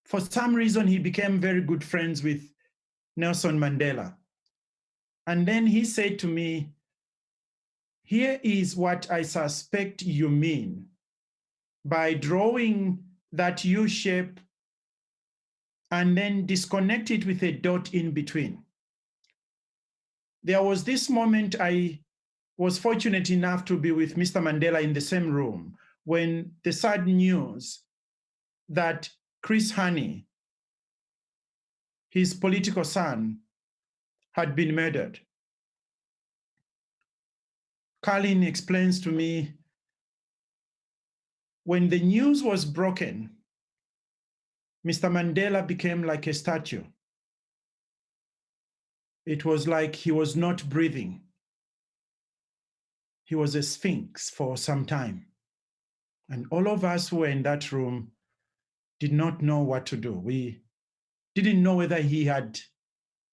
for some reason, he became very good friends with Nelson Mandela. And then he said to me, here is what I suspect you mean by drawing that U shape and then disconnect it with a dot in between. There was this moment I was fortunate enough to be with Mr. Mandela in the same room when the sad news that Chris Hani, his political son, had been murdered. Carlin explains to me, when the news was broken, Mr. Mandela became like a statue. It was like he was not breathing. He was a sphinx for some time. And all of us who were in that room did not know what to do. We didn't know whether he had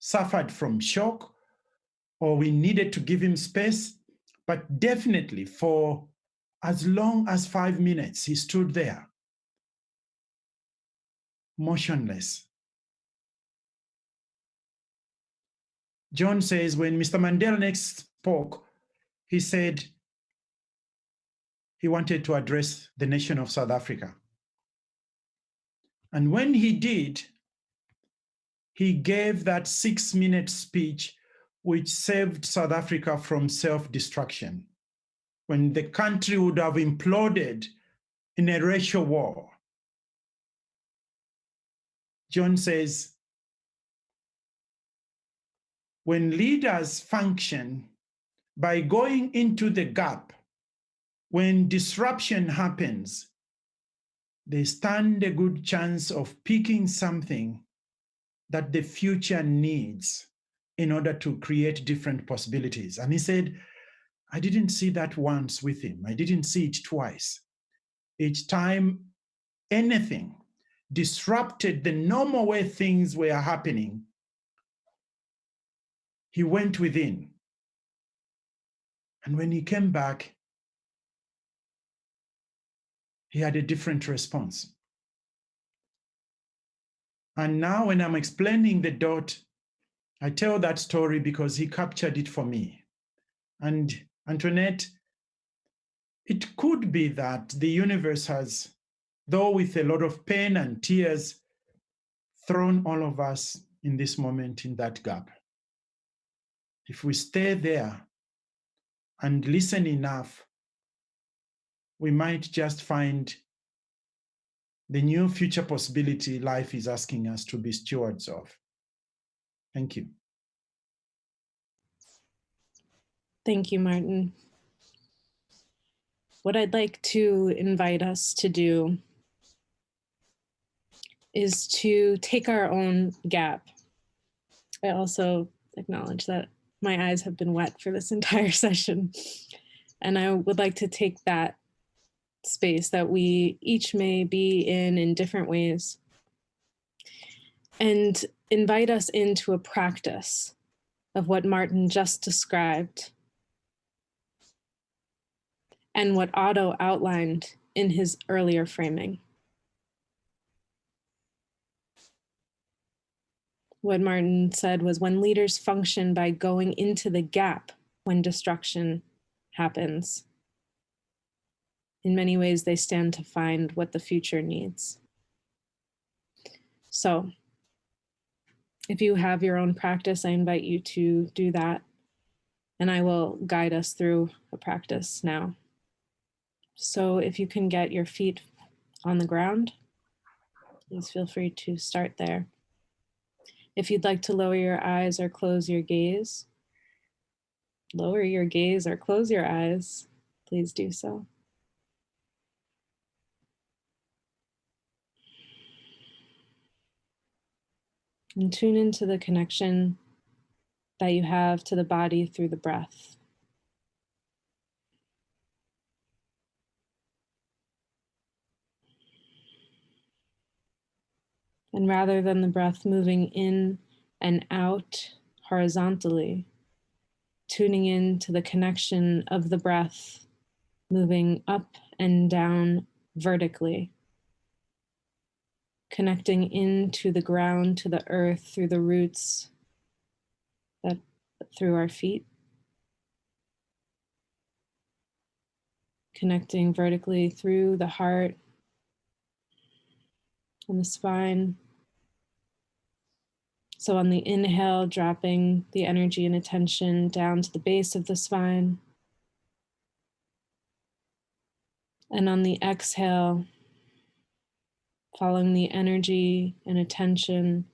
suffered from shock or we needed to give him space. But definitely for as long as 5 minutes, he stood there, motionless. John says when Mr. Mandela next spoke, he said he wanted to address the nation of South Africa. And when he did, he gave that 6-minute speech which saved South Africa from self-destruction, when the country would have imploded in a racial war. John says, when leaders function by going into the gap, when disruption happens, they stand a good chance of picking something that the future needs in order to create different possibilities. And he said, I didn't see that once with him. I didn't see it twice. Each time anything disrupted the normal way things were happening, he went within. And when he came back, he had a different response. And now when I'm explaining the dot, I tell that story because he captured it for me. And Antoinette, it could be that the universe has, though with a lot of pain and tears, thrown all of us in this moment in that gap. If we stay there and listen enough, we might just find the new future possibility life is asking us to be stewards of. Thank you. Thank you, Martin. What I'd like to invite us to do is to take our own gap. I also acknowledge that my eyes have been wet for this entire session. And I would like to take that space that we each may be in different ways and invite us into a practice of what Martin just described and what Otto outlined in his earlier framing. What Martin said was, when leaders function by going into the gap when destruction happens, in many ways they stand to find what the future needs. So if you have your own practice, I invite you to do that, and I will guide us through a practice now. So if you can get your feet on the ground, please feel free to start there. If you'd like to lower your eyes or close your gaze, lower your gaze or close your eyes, please do so. And tune into the connection that you have to the body through the breath. And rather than the breath moving in and out horizontally, tuning in to the connection of the breath moving up and down vertically, connecting into the ground, to the earth through the roots, that through our feet, connecting vertically through the heart and the spine. So on the inhale, dropping the energy and attention down to the base of the spine. And on the exhale, following the energy and attention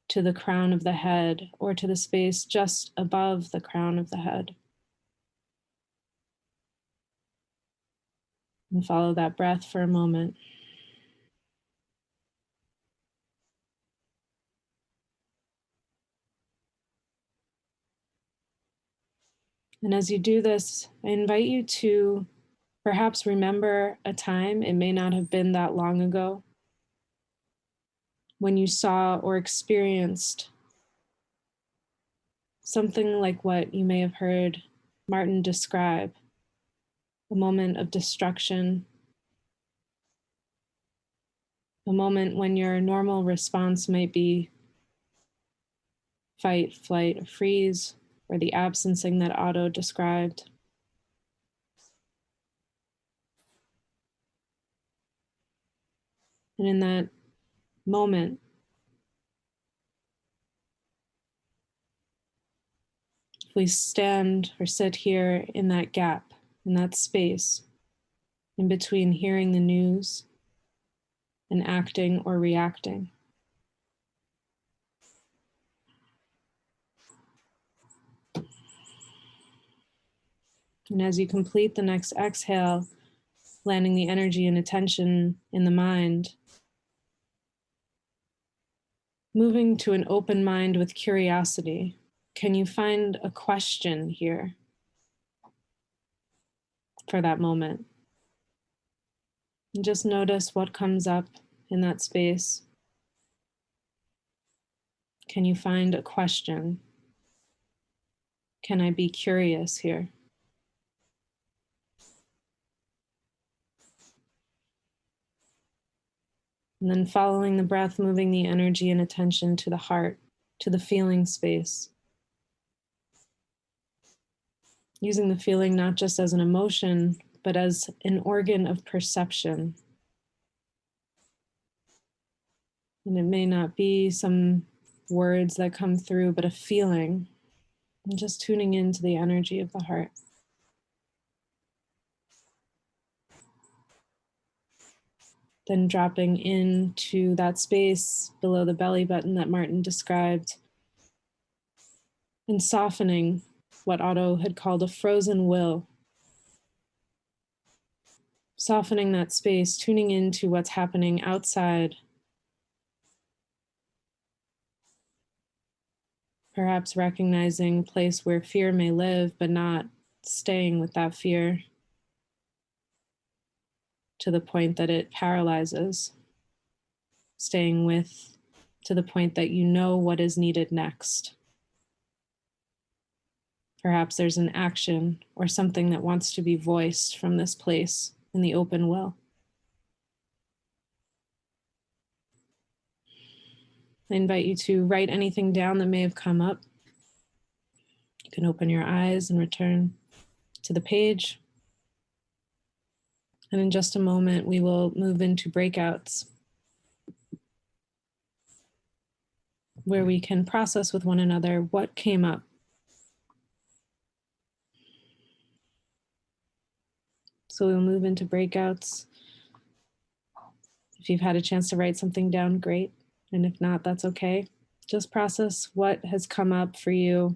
to the crown of the head, or to the space just above the crown of the head. And follow that breath for a moment. And as you do this, I invite you to perhaps remember a time, it may not have been that long ago, when you saw or experienced something like what you may have heard Martin describe, a moment of destruction, a moment when your normal response might be fight, flight, or freeze, or the absencing that Otto described. And in that moment, if we stand or sit here in that gap, in that space, in between hearing the news and acting or reacting, and as you complete the next exhale, landing the energy and attention in the mind, moving to an open mind with curiosity, can you find a question here for that moment? And just notice what comes up in that space. Can you find a question? Can I be curious here? And then following the breath, moving the energy and attention to the heart, to the feeling space. Using the feeling not just as an emotion, but as an organ of perception. And it may not be some words that come through, but a feeling. And just tuning into the energy of the heart. Then dropping into that space below the belly button that Martin described, and softening what Otto had called a frozen will. Softening that space, tuning into what's happening outside. Perhaps recognizing a place where fear may live, but not staying with that fear to the point that it paralyzes. Staying with to the point that you know what is needed next. Perhaps there's an action or something that wants to be voiced from this place in the open will. I invite you to write anything down that may have come up. You can open your eyes and return to the page. And in just a moment, we will move into breakouts where we can process with one another what came up. So we'll move into breakouts. If you've had a chance to write something down, great. And if not, that's okay. Just process what has come up for you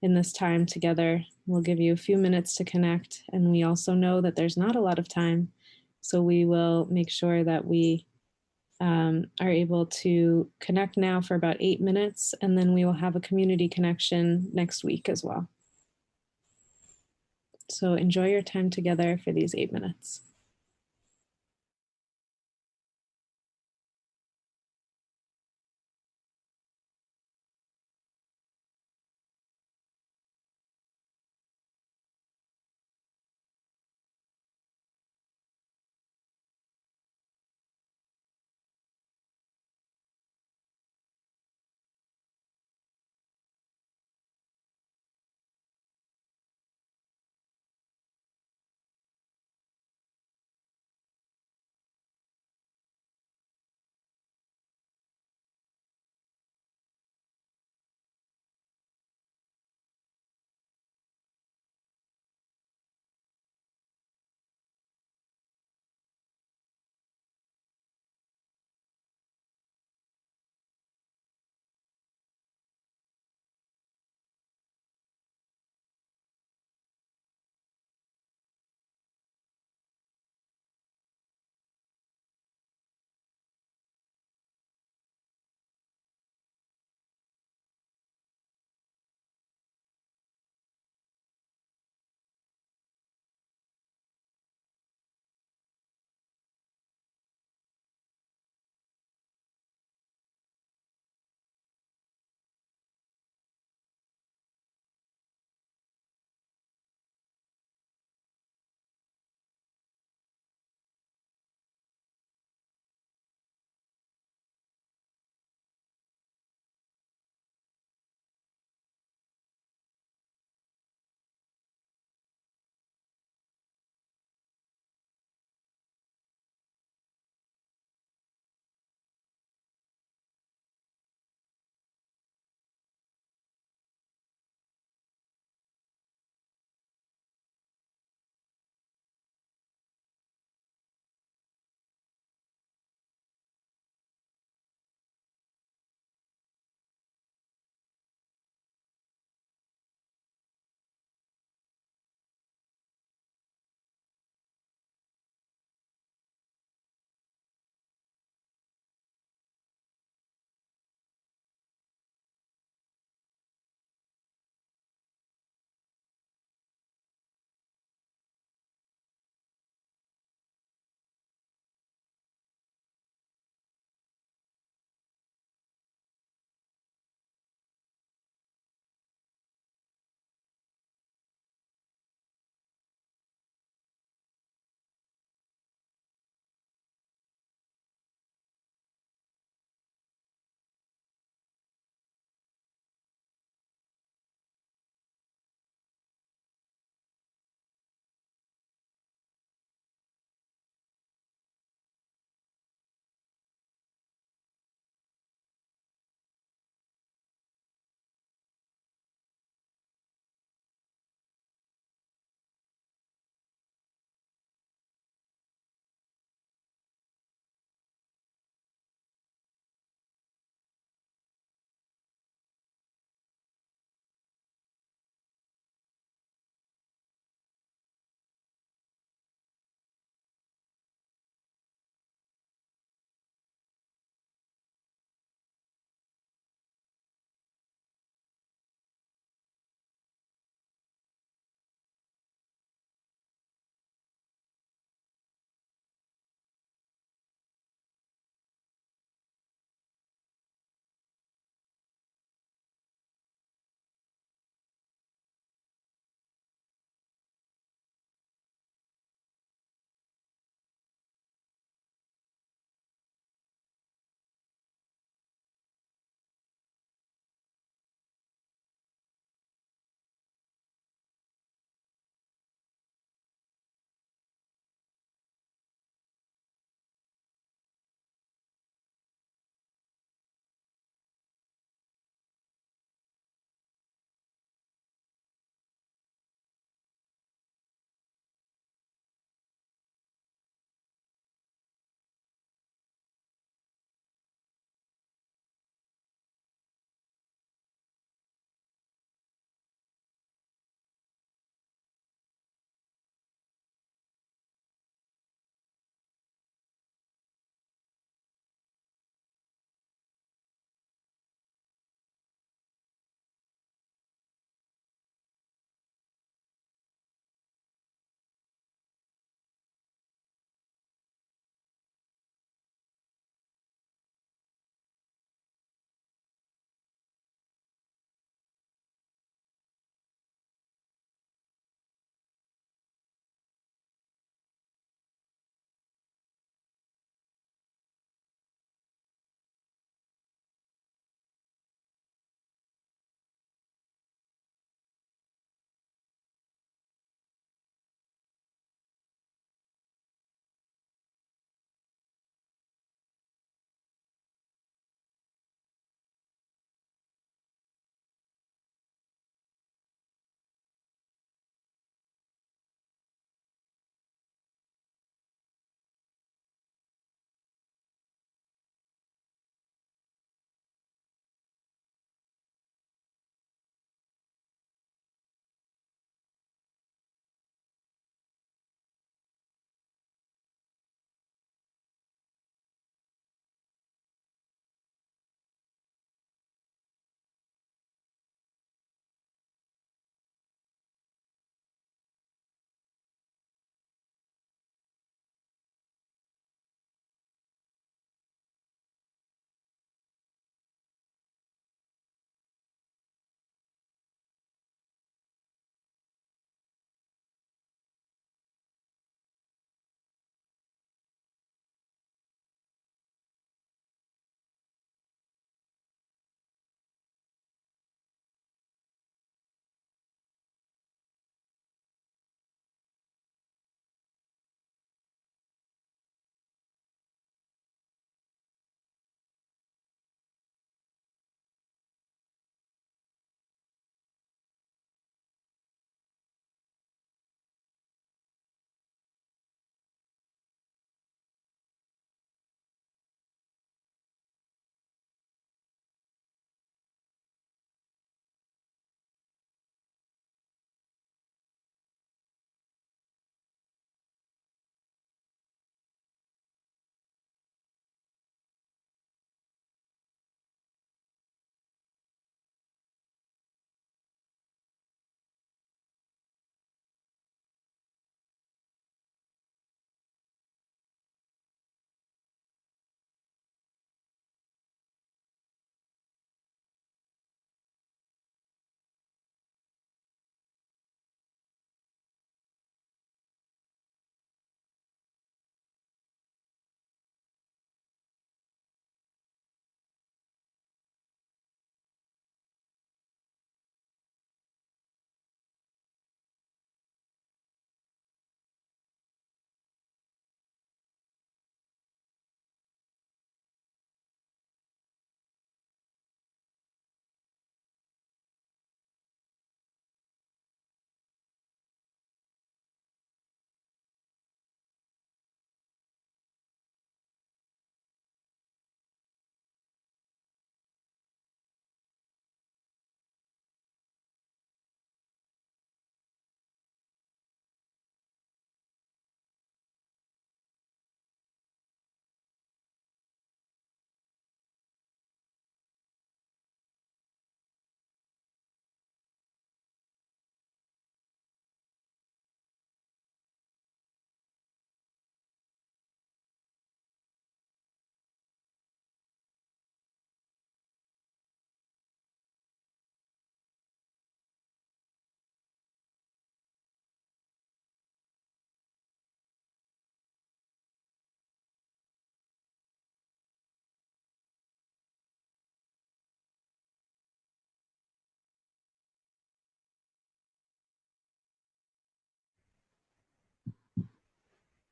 in this time together. We'll give you a few minutes to connect. And we also know that there's not a lot of time. So we will make sure that we are able to connect now for about 8 minutes. And then we will have a community connection next week as well. So enjoy your time together for these 8 minutes.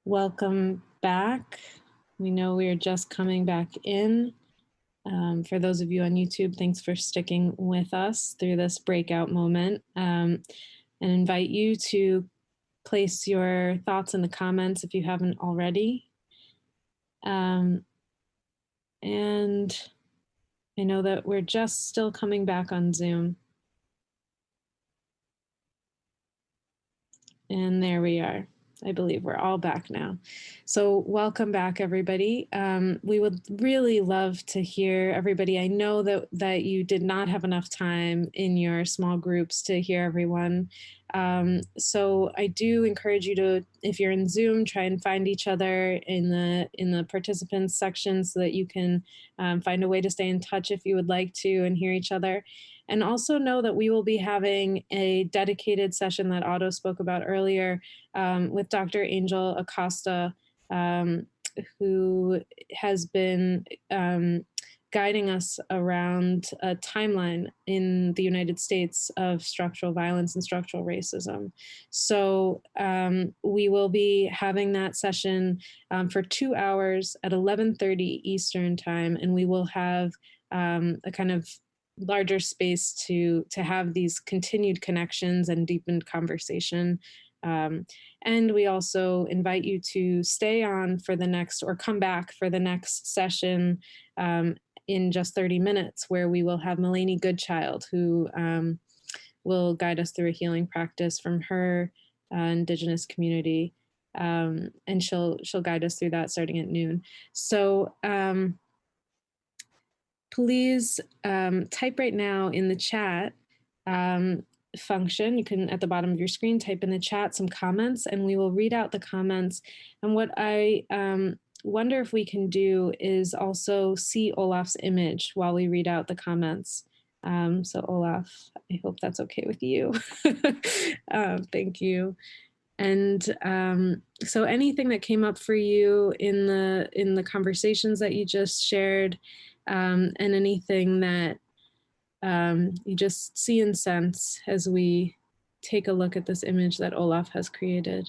Welcome back. We know we are just coming back in. For those of you on YouTube, thanks for sticking with us through this breakout moment, and invite you to place your thoughts in the comments if you haven't already. And I know that we're just still coming back on Zoom. And there we are. I believe we're all back now. So welcome back, everybody. We would really love to hear everybody. I know that you did not have enough time in your small groups to hear everyone. So I do encourage you to, if you're in Zoom, try and find each other in the participants section so that you can find a way to stay in touch if you would like to and hear each other. And also know that we will be having a dedicated session that Otto spoke about earlier with Dr. Angel Acosta, who has been guiding us around a timeline in the United States of structural violence and structural racism. So we will be having that session for 2 hours at 11:30 Eastern time, and we will have a kind of larger space to have these continued connections and deepened conversation. And we also invite you to stay on for the next, or come back for the next session in just 30 minutes, where we will have Melanie Goodchild, who will guide us through a healing practice from her Indigenous community. And she'll guide us through that starting at noon. So please type right now in the chat function. You can, at the bottom of your screen, type in the chat some comments, and we will read out the comments. And what I wonder if we can do is also see Olaf's image while we read out the comments. So Olaf, I hope that's okay with you. Thank you. And so anything that came up for you in the conversations that you just shared, and anything that you just see and sense as we take a look at this image that Olaf has created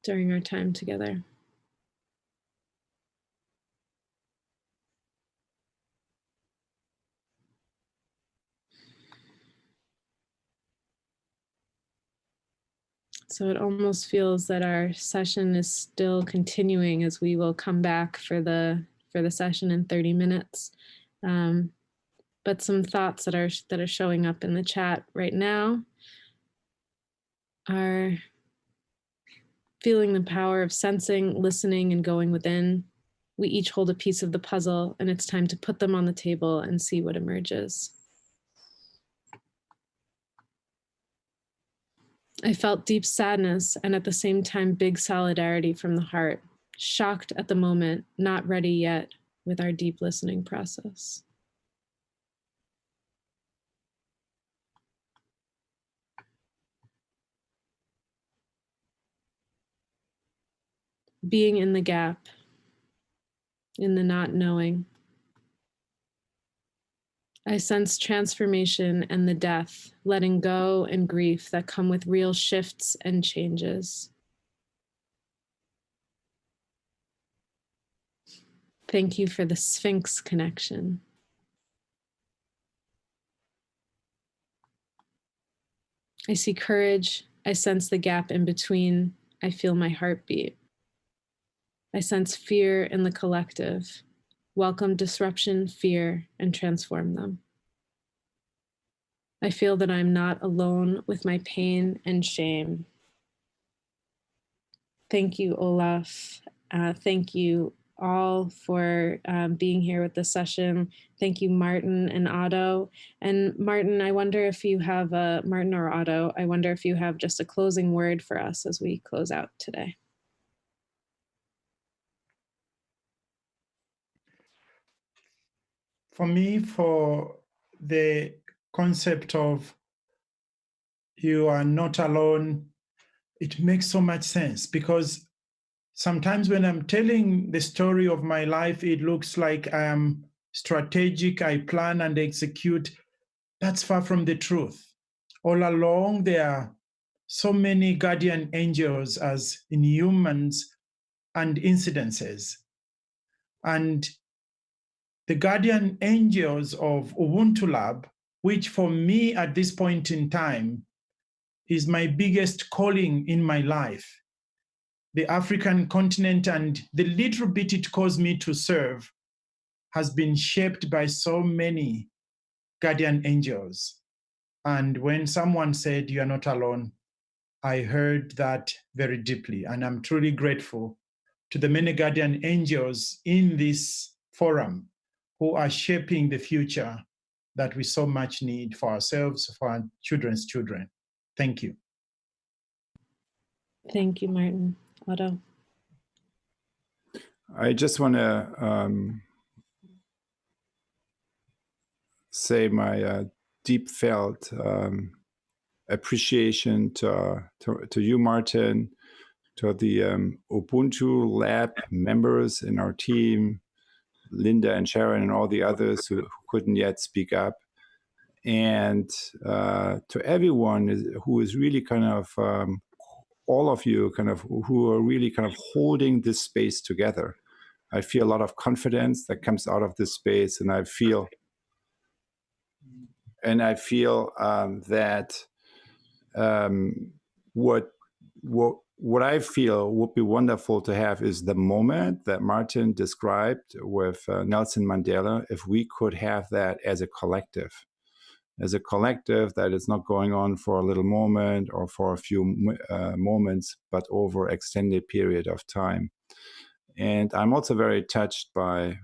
during our time together. So it almost feels that our session is still continuing, as we will come back for the session in 30 minutes. But some thoughts that are showing up in the chat right now are feeling the power of sensing, listening, and going within. We each hold a piece of the puzzle, and it's time to put them on the table and see what emerges. I felt deep sadness and at the same time big solidarity from the heart, shocked at the moment, not ready yet with our deep listening process. Being in the gap, in the not knowing. I sense transformation and the death, letting go and grief that come with real shifts and changes. Thank you for the Sphinx connection. I see courage. I sense the gap in between. I feel my heartbeat. I sense fear in the collective. Welcome disruption, fear, and transform them. I feel that I'm not alone with my pain and shame. Thank you, Olaf. Thank you all for being here with this session. Thank you, Martin and Otto. And Martin, I wonder if you have, Martin or Otto, I wonder if you have just a closing word for us as we close out today. For me, for the concept of you are not alone, it makes so much sense, because sometimes when I'm telling the story of my life, it looks like I am strategic, I plan and execute. That's far from the truth. All along, there are so many guardian angels as inhumans and incidences. And the guardian angels of Ubuntu Lab, which for me at this point in time is my biggest calling in my life. The African continent and the little bit it caused me to serve has been shaped by so many guardian angels. And when someone said, "You are not alone," I heard that very deeply. And I'm truly grateful to the many guardian angels in this forum who are shaping the future that we so much need for ourselves, for our children's children. Thank you. Thank you, Martin. Otto. I just want to say my deep felt appreciation to you, Martin, to the Ubuntu Lab members in our team, Linda and Sharon and all the others who couldn't yet speak up, and to everyone who is really kind of, all of you kind of who are really kind of holding this space together. I feel a lot of confidence that comes out of this space, and I feel that what I feel would be wonderful to have is the moment that Martin described with Nelson Mandela, if we could have that as a collective that is not going on for a little moment or for a few moments, but over extended period of time. And I'm also very touched by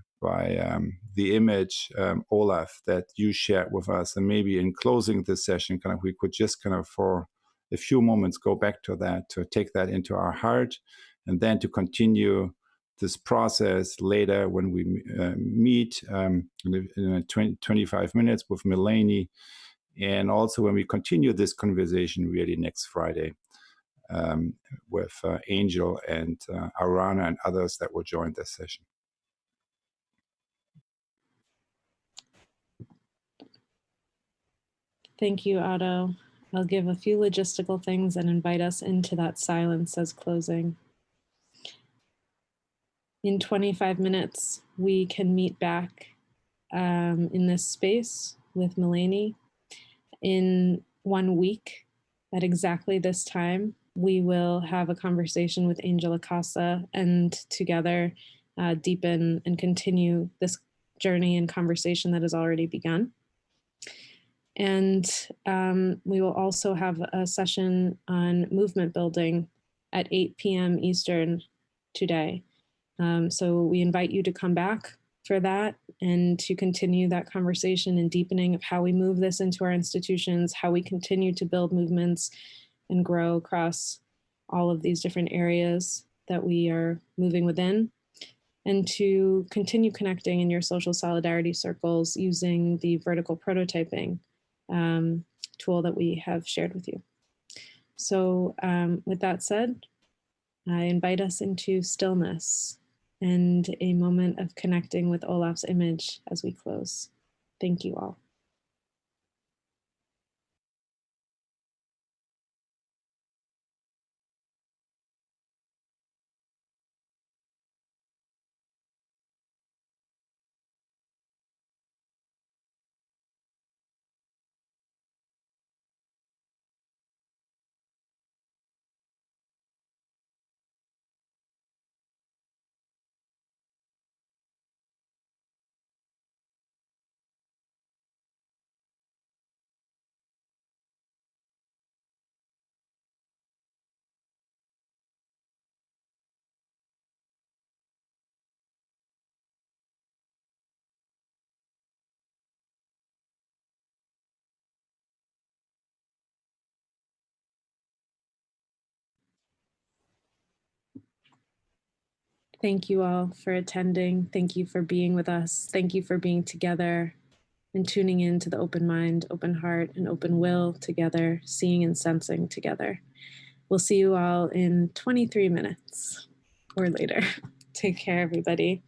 the image, Olaf, that you shared with us. And maybe in closing this session, kind of we could just kind of for a few moments go back to that, to take that into our heart, and then to continue this process later when we meet in 25 minutes with Melanie, and also when we continue this conversation really next Friday with Angel and Arana and others that will join this session. Thank you, Otto. I'll give a few logistical things and invite us into that silence as closing. In 25 minutes, we can meet back in this space with Melanie. In 1 week, at exactly this time, we will have a conversation with Angel Acosta and together deepen and continue this journey and conversation that has already begun. And we will also have a session on movement building at 8 p.m. Eastern today. So we invite you to come back for that and to continue that conversation and deepening of how we move this into our institutions, how we continue to build movements and grow across all of these different areas that we are moving within, and to continue connecting in your social solidarity circles using the vertical prototyping tool that we have shared with you. So with that said, I invite us into stillness and a moment of connecting with Olaf's image as we close. Thank you all. Thank you all for attending. Thank you for being with us. Thank you for being together and tuning in to the open mind, open heart, and open will together, seeing and sensing together. We'll see you all in 23 minutes or later. Take care, everybody.